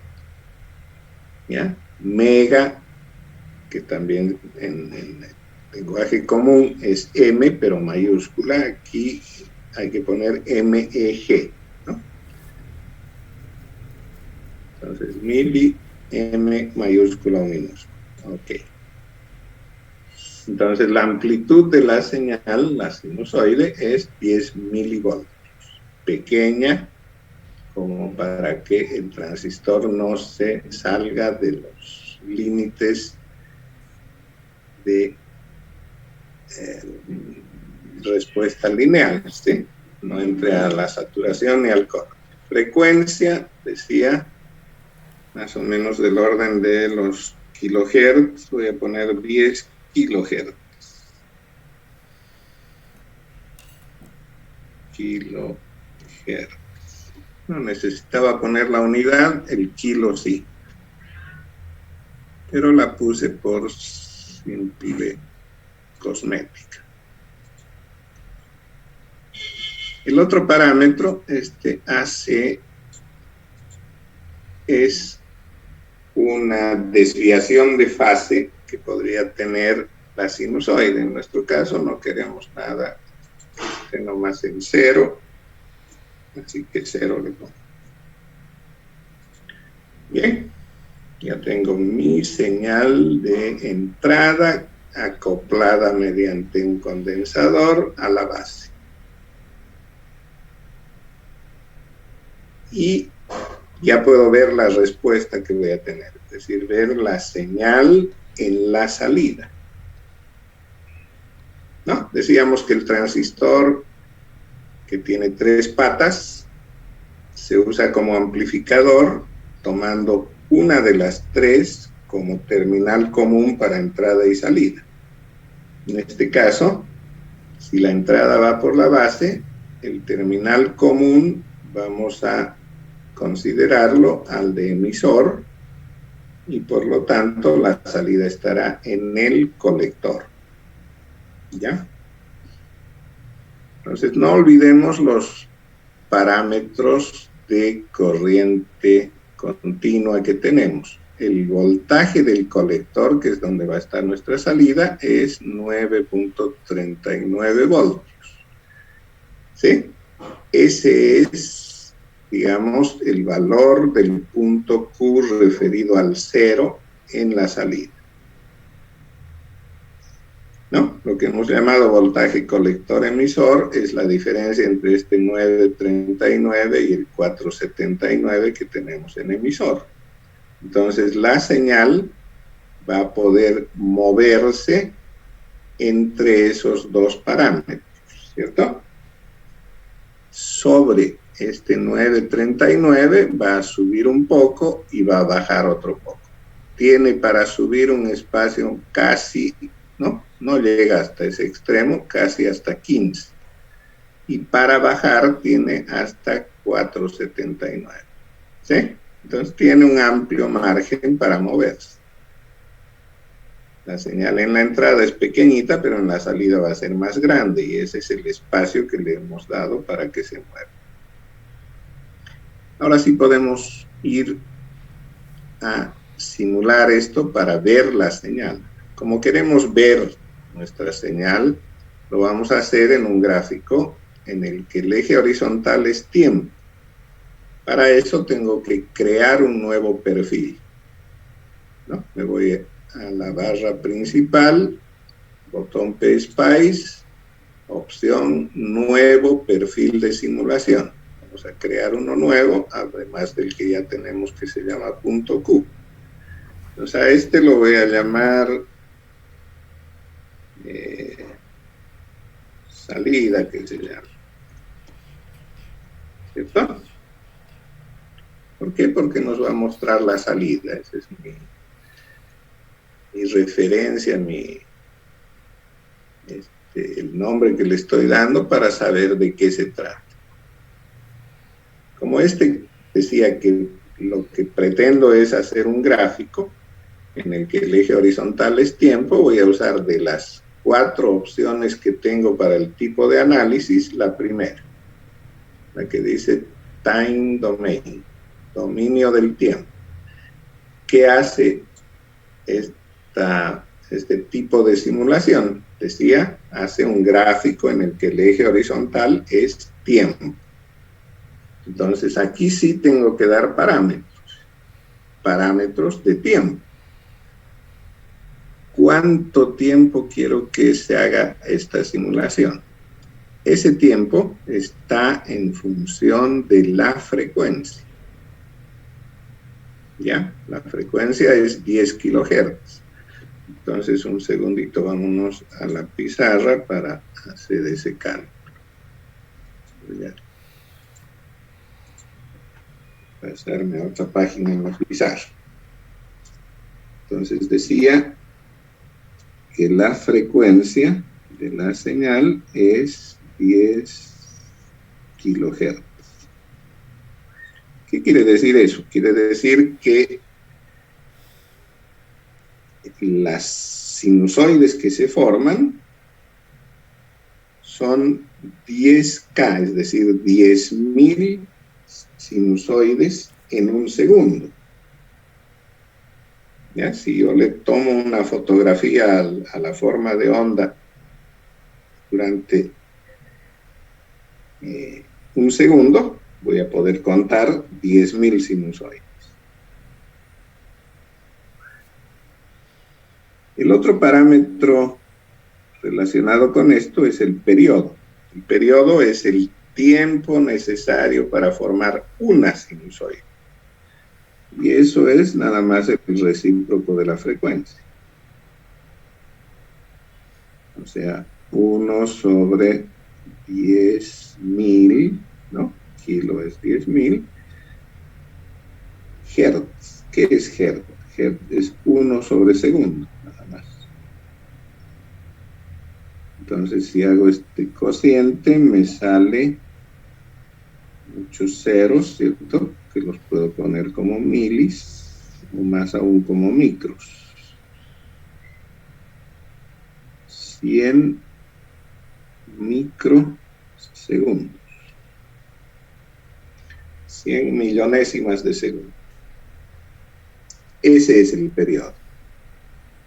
¿Ya? Mega, que también en lenguaje común es M, pero mayúscula. Aquí hay que poner MEG, ¿no? Entonces, mili, M, mayúscula o minúscula. Ok. Entonces, la amplitud de la señal, la sinusoide, es 10 milivoltios. Pequeña, como para que el transistor no se salga de los límites de respuesta lineal, ¿sí? No entre a la saturación ni al corte. Frecuencia, decía, más o menos del orden de los kilohertz. Voy a poner 10 kilohertz. Kilohertz. No necesitaba poner la unidad, el kilo sí. Pero la puse por simple cosmética. El otro parámetro, AC, es una desviación de fase que podría tener la sinusoide. En nuestro caso no queremos nada, nomás en 0, así que 0 le pongo. Bien, ya tengo mi señal de entrada acoplada mediante un condensador a la base. Y ya puedo ver la respuesta que voy a tener, es decir, ver la señal en la salida. ¿No? Decíamos que el transistor, que tiene 3 patas, se usa como amplificador, tomando una de las 3 como terminal común para entrada y salida. En este caso, si la entrada va por la base, el terminal común vamos a considerarlo al de emisor y por lo tanto la salida estará en el colector. ¿Ya? Entonces, no olvidemos los parámetros de corriente continua que tenemos. El voltaje del colector, que es donde va a estar nuestra salida, es 9.39 voltios. ¿Sí? Ese es, digamos, el valor del punto Q referido al cero en la salida, ¿no? Lo que hemos llamado voltaje colector-emisor es la diferencia entre este 939 y el 479 que tenemos en emisor. Entonces, la señal va a poder moverse entre esos dos parámetros, ¿cierto? Sobre este 939 va a subir un poco y va a bajar otro poco. Tiene para subir un espacio casi, no llega hasta ese extremo, casi hasta 15. Y para bajar tiene hasta 479. ¿Sí? Entonces tiene un amplio margen para moverse. La señal en la entrada es pequeñita, pero en la salida va a ser más grande y ese es el espacio que le hemos dado para que se mueva. Ahora sí podemos ir a simular esto para ver la señal. Como queremos ver nuestra señal, lo vamos a hacer en un gráfico en el que el eje horizontal es tiempo. Para eso tengo que crear un nuevo perfil, ¿no? Me voy a la barra principal, botón PSpice, opción nuevo perfil de simulación. Vamos a crear uno nuevo, además del que ya tenemos que se llama punto Q. Entonces a este lo voy a llamar salida, que se llama. ¿Cierto? ¿Por qué? Porque nos va a mostrar la salida. Esa es mi referencia, el nombre que le estoy dando para saber de qué se trata. Como decía que lo que pretendo es hacer un gráfico en el que el eje horizontal es tiempo, voy a usar de las 4 opciones que tengo para el tipo de análisis, la primera, la que dice Time Domain, dominio del tiempo. ¿Qué hace este tipo de simulación? Decía, hace un gráfico en el que el eje horizontal es tiempo. Entonces aquí sí tengo que dar parámetros de tiempo. ¿Cuánto tiempo quiero que se haga esta simulación? Ese tiempo está en función de la frecuencia. ¿Ya? La frecuencia es 10 kilohertz. Entonces, un segundito, vámonos a la pizarra para hacer ese cálculo. Voy a pasarme a otra página en la pizarra. Entonces, decía que la frecuencia de la señal es 10 kilohertz. ¿Qué quiere decir eso? Quiere decir que las sinusoides que se forman son 10K, es decir, 10.000 sinusoides en un segundo. ¿Ya? Si yo le tomo una fotografía a la forma de onda durante un segundo, voy a poder contar 10.000 sinusoides. El otro parámetro relacionado con esto es el periodo. El periodo es el tiempo necesario para formar una sinusoide. Y eso es nada más el recíproco de la frecuencia. O sea, 1 sobre 10.000, ¿no? Kilo es 10.000. Hertz. ¿Qué es hertz? Hertz es 1 sobre segundo, nada más. Entonces, si hago este cociente, me sale muchos ceros, ¿cierto? Que los puedo poner como milis, o más aún como micros. 100 microsegundos. 100 millonésimas de segundo. Ese es el periodo.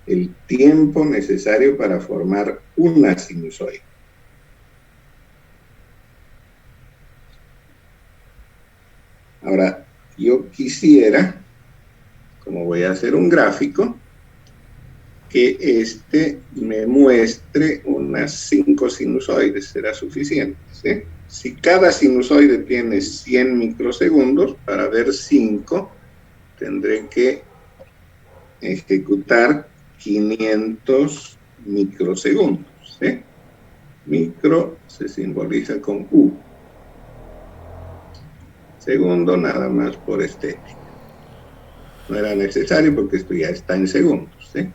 El tiempo necesario para formar una sinusoide. Ahora, yo quisiera, como voy a hacer un gráfico, que este me muestre unas 5 sinusoides, será suficiente, ¿sí? Si cada sinusoide tiene 100 microsegundos, para ver 5, tendré que ejecutar 500 microsegundos, ¿sí? Micro se simboliza con U. Segundo, nada más por estética. No era necesario porque esto ya está en segundos, ¿sí?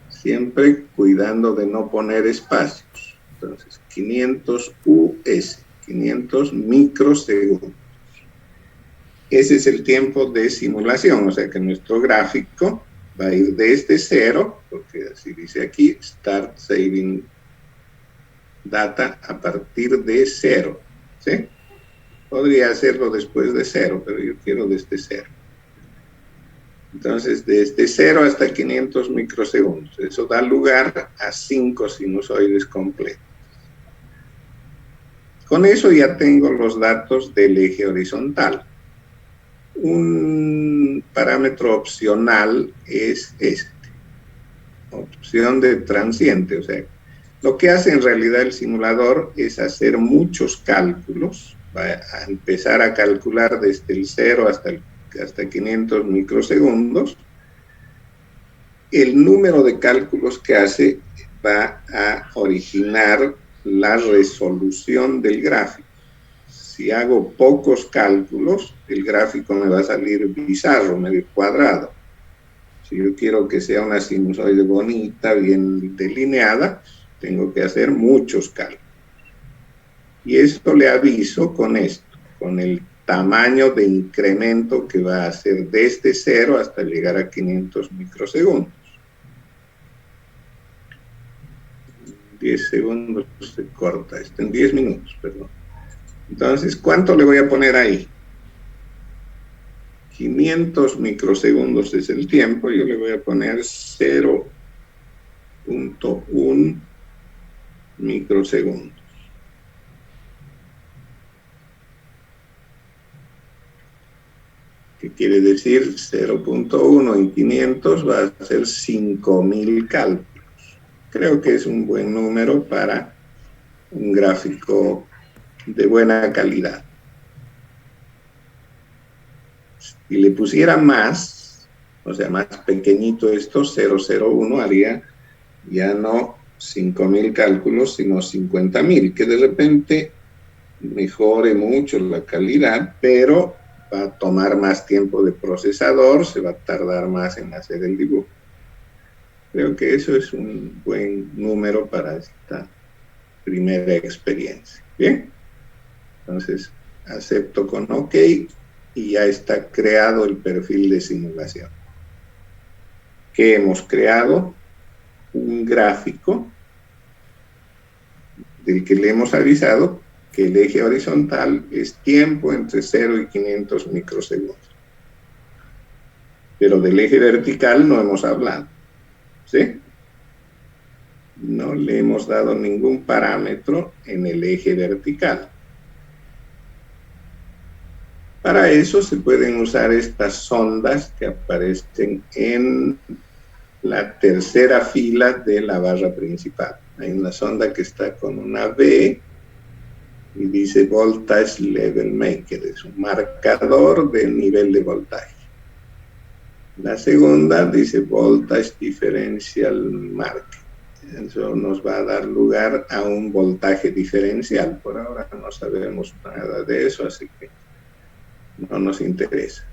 Siempre cuidando de no poner espacios. Entonces, 500 US, 500 microsegundos. Ese es el tiempo de simulación, o sea que nuestro gráfico va a ir desde 0, porque así dice aquí, Start Saving Data a partir de 0, ¿sí? Podría hacerlo después de 0, pero yo quiero desde 0. Entonces, desde 0 hasta 500 microsegundos. Eso da lugar a 5 sinusoides completos. Con eso ya tengo los datos del eje horizontal. Un parámetro opcional es este. Opción de transiente. O sea, lo que hace en realidad el simulador es hacer muchos cálculos. Va a empezar a calcular desde el 0 hasta 500 microsegundos. El número de cálculos que hace va a originar la resolución del gráfico. Si hago pocos cálculos, el gráfico me va a salir bizarro, medio cuadrado. Si yo quiero que sea una sinusoide bonita, bien delineada, tengo que hacer muchos cálculos. Y esto le aviso con esto, con el tamaño de incremento que va a hacer desde 0 hasta llegar a 500 microsegundos. 10 segundos se corta esto, en 10 minutos, perdón. Entonces, ¿cuánto le voy a poner ahí? 500 microsegundos es el tiempo, yo le voy a poner 0.1 microsegundos. ¿Qué quiere decir? 0.1 en 500 va a ser 5.000 cálculos. Creo que es un buen número para un gráfico de buena calidad. Si le pusiera más, o sea, más pequeñito esto, 001, haría ya no 5.000 cálculos, sino 50.000, que de repente mejore mucho la calidad, pero va a tomar más tiempo de procesador, se va a tardar más en hacer el dibujo. Creo que eso es un buen número para esta primera experiencia. Bien, entonces acepto con OK y ya está creado el perfil de simulación. ¿Qué hemos creado? Un gráfico del que le hemos avisado que el eje horizontal es tiempo entre 0 y 500 microsegundos. Pero del eje vertical no hemos hablado, ¿sí? No le hemos dado ningún parámetro en el eje vertical. Para eso se pueden usar estas sondas que aparecen en la tercera fila de la barra principal. Hay una sonda que está con una V y dice Voltage Level Maker, es un marcador del nivel de voltaje. La segunda dice Voltage Differential Marker. Eso nos va a dar lugar a un voltaje diferencial. Por ahora no sabemos nada de eso, así que no nos interesa.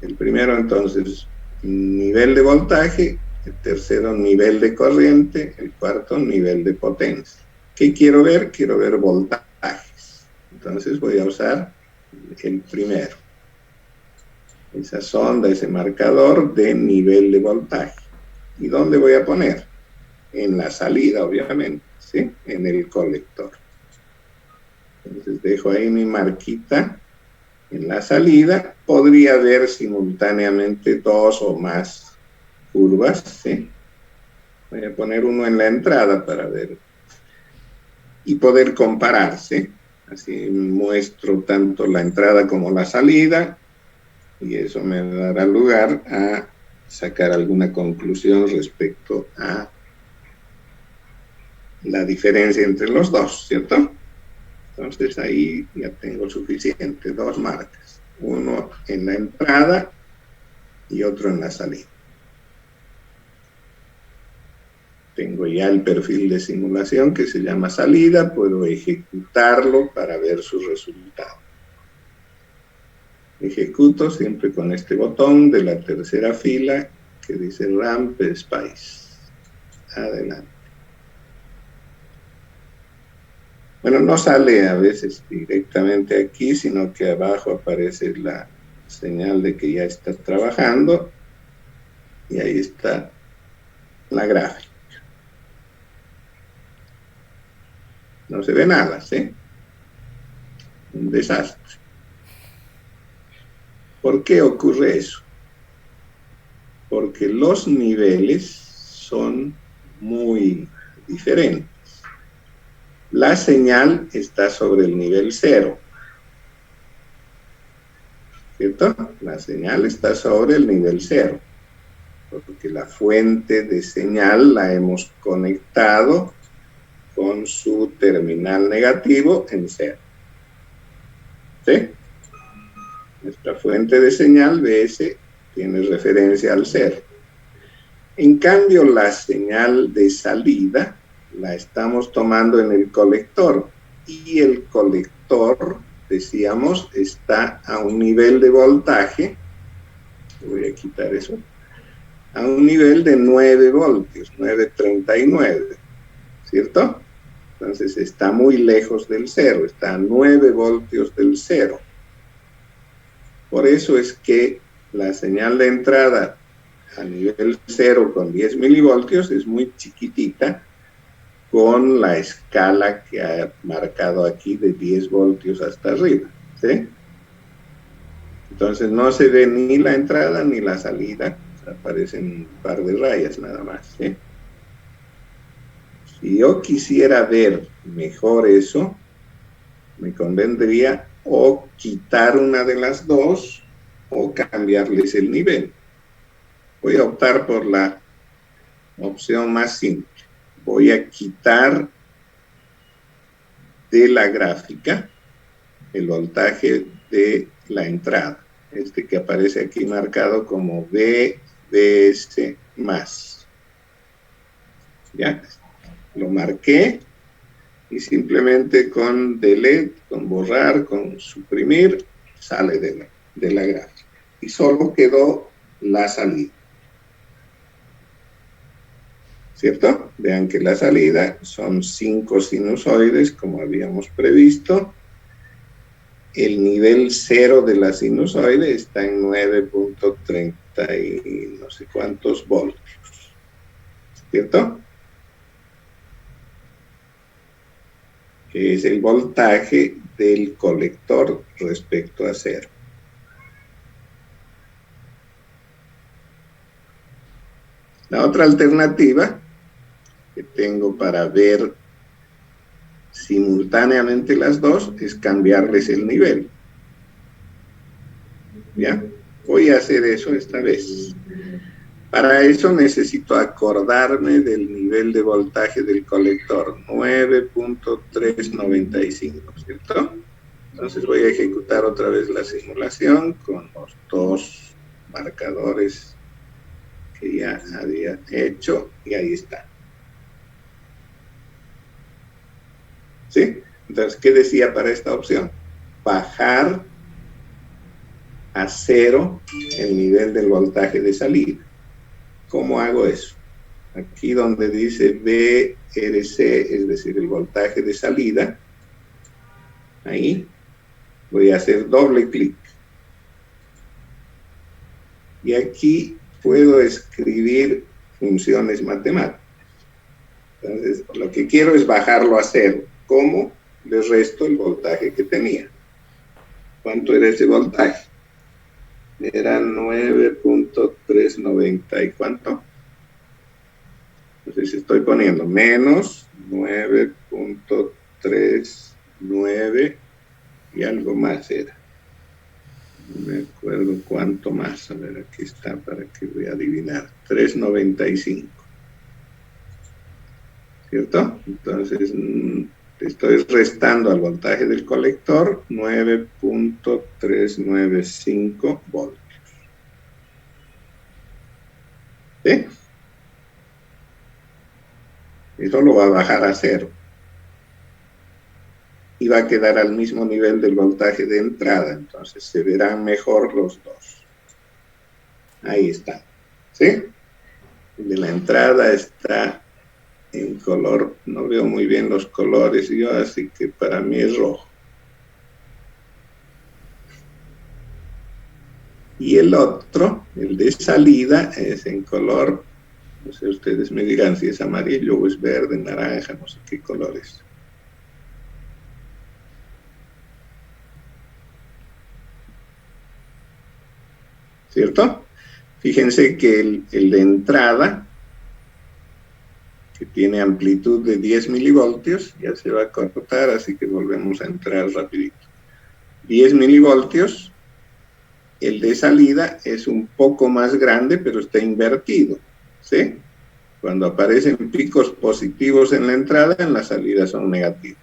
El primero, entonces, nivel de voltaje. El tercero, nivel de corriente. El cuarto, nivel de potencia. ¿Qué quiero ver? Quiero ver voltajes. Entonces voy a usar el primero. Esa sonda, ese marcador de nivel de voltaje. ¿Y dónde voy a poner? En la salida, obviamente, ¿sí? En el colector. Entonces dejo ahí mi marquita en la salida. Podría ver simultáneamente dos o más curvas, ¿sí? Voy a poner uno en la entrada para ver y poder compararse. Así muestro tanto la entrada como la salida y eso me dará lugar a sacar alguna conclusión respecto a la diferencia entre los dos, ¿cierto? Entonces ahí ya tengo suficiente, dos marcas, uno en la entrada y otro en la salida. Tengo ya el perfil de simulación que se llama salida, puedo ejecutarlo para ver su resultado. Ejecuto siempre con este botón de la tercera fila que dice Ramp Spice. Adelante. Bueno, no sale a veces directamente aquí, sino que abajo aparece la señal de que ya está trabajando y ahí está la gráfica. No se ve nada, ¿sí? Un desastre. ¿Por qué ocurre eso? Porque los niveles son muy diferentes. La señal está sobre el nivel 0. ¿Cierto? La señal está sobre el nivel 0. Porque la fuente de señal la hemos conectado con su terminal negativo en 0. ¿Sí? Nuestra fuente de señal BS tiene referencia al 0. En cambio, la señal de salida la estamos tomando en el colector y el colector, decíamos, está a un nivel de voltaje, voy a quitar eso, a un nivel de 9 voltios, 939, ¿cierto? Entonces está muy lejos del 0, está a 9 voltios del 0. Por eso es que la señal de entrada a nivel 0 con 10 milivoltios es muy chiquitita con la escala que ha marcado aquí de 10 voltios hasta arriba, ¿sí? Entonces no se ve ni la entrada ni la salida, aparecen un par de rayas nada más, ¿sí? Si yo quisiera ver mejor eso, me convendría o quitar una de las dos o cambiarles el nivel. Voy a optar por la opción más simple. Voy a quitar de la gráfica el voltaje de la entrada, este que aparece aquí marcado como VBS más. Ya, lo marqué y simplemente con delete, con borrar, con suprimir, sale de la gráfica. Y solo quedó la salida. ¿Cierto? Vean que la salida son 5 sinusoides, como habíamos previsto. El nivel 0 de la sinusoide está en 9.30 y no sé cuántos voltios. ¿Cierto? Que es el voltaje del colector respecto a 0. La otra alternativa que tengo para ver simultáneamente las dos es cambiarles el nivel. ¿Ya? Voy a hacer eso esta vez. Para eso necesito acordarme del nivel de voltaje del colector, 9.395, ¿cierto? Entonces voy a ejecutar otra vez la simulación con los dos marcadores que ya había hecho y ahí está. ¿Sí? Entonces, ¿qué decía para esta opción? Bajar a 0 el nivel del voltaje de salida. ¿Cómo hago eso? Aquí donde dice VRC, es decir, el voltaje de salida, ahí voy a hacer doble clic. Y aquí puedo escribir funciones matemáticas. Entonces, lo que quiero es bajarlo a 0. ¿Cómo? le resto el voltaje que tenía. ¿Cuánto era ese voltaje? Era 9.390 y ¿cuánto? Entonces estoy poniendo menos 9.39 y algo más era. No me acuerdo cuánto más. A ver, aquí está para que voy a adivinar. 3.95. ¿Cierto? Entonces estoy restando al voltaje del colector 9.395 voltios. ¿Sí? Eso lo va a bajar a 0. Y va a quedar al mismo nivel del voltaje de entrada. Entonces se verán mejor los dos. Ahí está. ¿Sí? El de la entrada está en color, no veo muy bien los colores yo, así que para mí es rojo. Y el otro, el de salida, es en color, no sé, ustedes me dirán si es amarillo o es verde, naranja, no sé qué colores. ¿Cierto? Fíjense que el de entrada, que tiene amplitud de 10 milivoltios, ya se va a cortar, así que volvemos a entrar rapidito. 10 milivoltios, el de salida es un poco más grande, pero está invertido, ¿sí? Cuando aparecen picos positivos en la entrada, en la salida son negativos.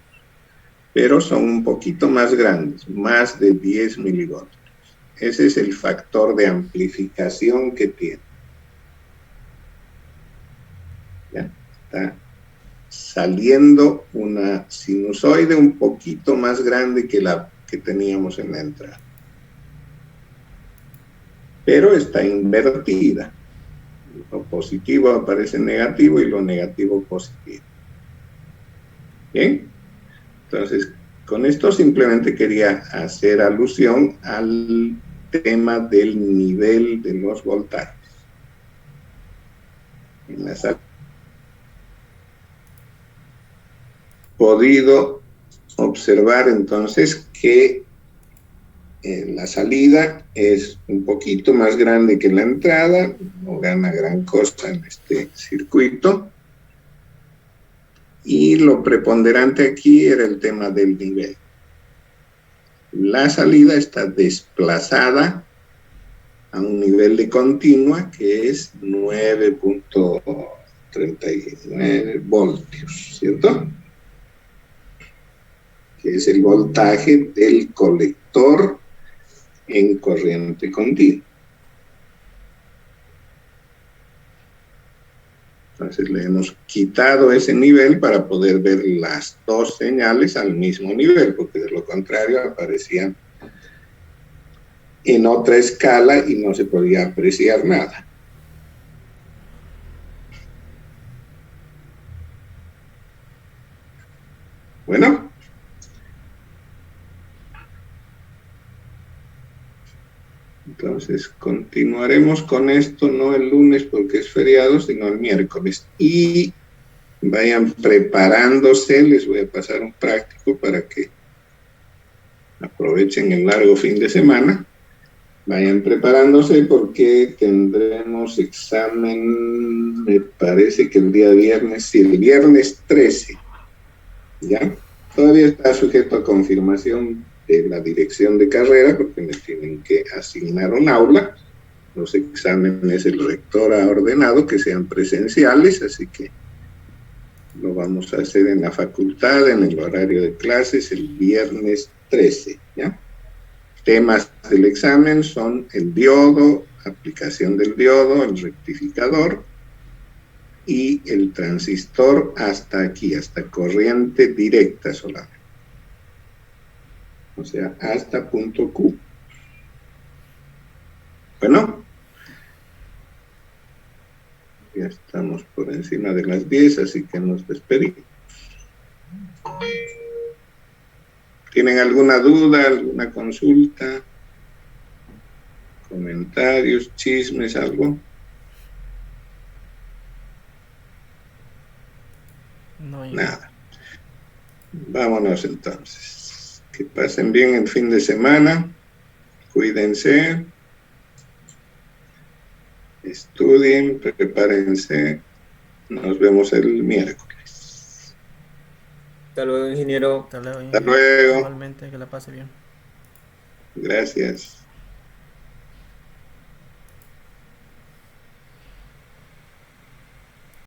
Pero son un poquito más grandes, más de 10 milivoltios. Ese es el factor de amplificación que tiene. ¿Ya? Está saliendo una sinusoide un poquito más grande que la que teníamos en la entrada. Pero está invertida. Lo positivo aparece negativo y lo negativo positivo. ¿Bien? Entonces, con esto simplemente quería hacer alusión al tema del nivel de los voltajes. En la sala podido observar entonces que la salida es un poquito más grande que la entrada, no gana gran cosa en este circuito. Y lo preponderante aquí era el tema del nivel. La salida está desplazada a un nivel de continua que es 9.39 voltios, ¿cierto? Que es el voltaje del colector en corriente continua. Entonces le hemos quitado ese nivel para poder ver las dos señales al mismo nivel, porque de lo contrario aparecían en otra escala y no se podía apreciar nada. Bueno. Entonces continuaremos con esto, no el lunes porque es feriado, sino el miércoles. Y vayan preparándose, les voy a pasar un práctico para que aprovechen el largo fin de semana. Vayan preparándose porque tendremos examen, me parece que el día viernes, sí, el viernes 13. ¿Ya? Todavía está sujeto a confirmación de la dirección de carrera porque me tienen que asignar un aula. Los exámenes el rector ha ordenado que sean presenciales, así que lo vamos a hacer en la facultad, en el horario de clases, el viernes 13, ¿ya? Temas del examen son el diodo, aplicación del diodo, el rectificador y el transistor hasta aquí, hasta corriente directa solamente. O sea, hasta punto Q. Bueno, ya estamos por encima de las 10, así que nos despedimos. ¿Tienen alguna duda, alguna consulta? ¿Comentarios, chismes, algo? No, Nada. Vámonos entonces. Que pasen bien el fin de semana. Cuídense. Estudien, prepárense. Nos vemos el miércoles. Hasta luego, ingeniero. Hasta luego, Hasta ingeniero. luego. Igualmente, que la pase bien. Gracias.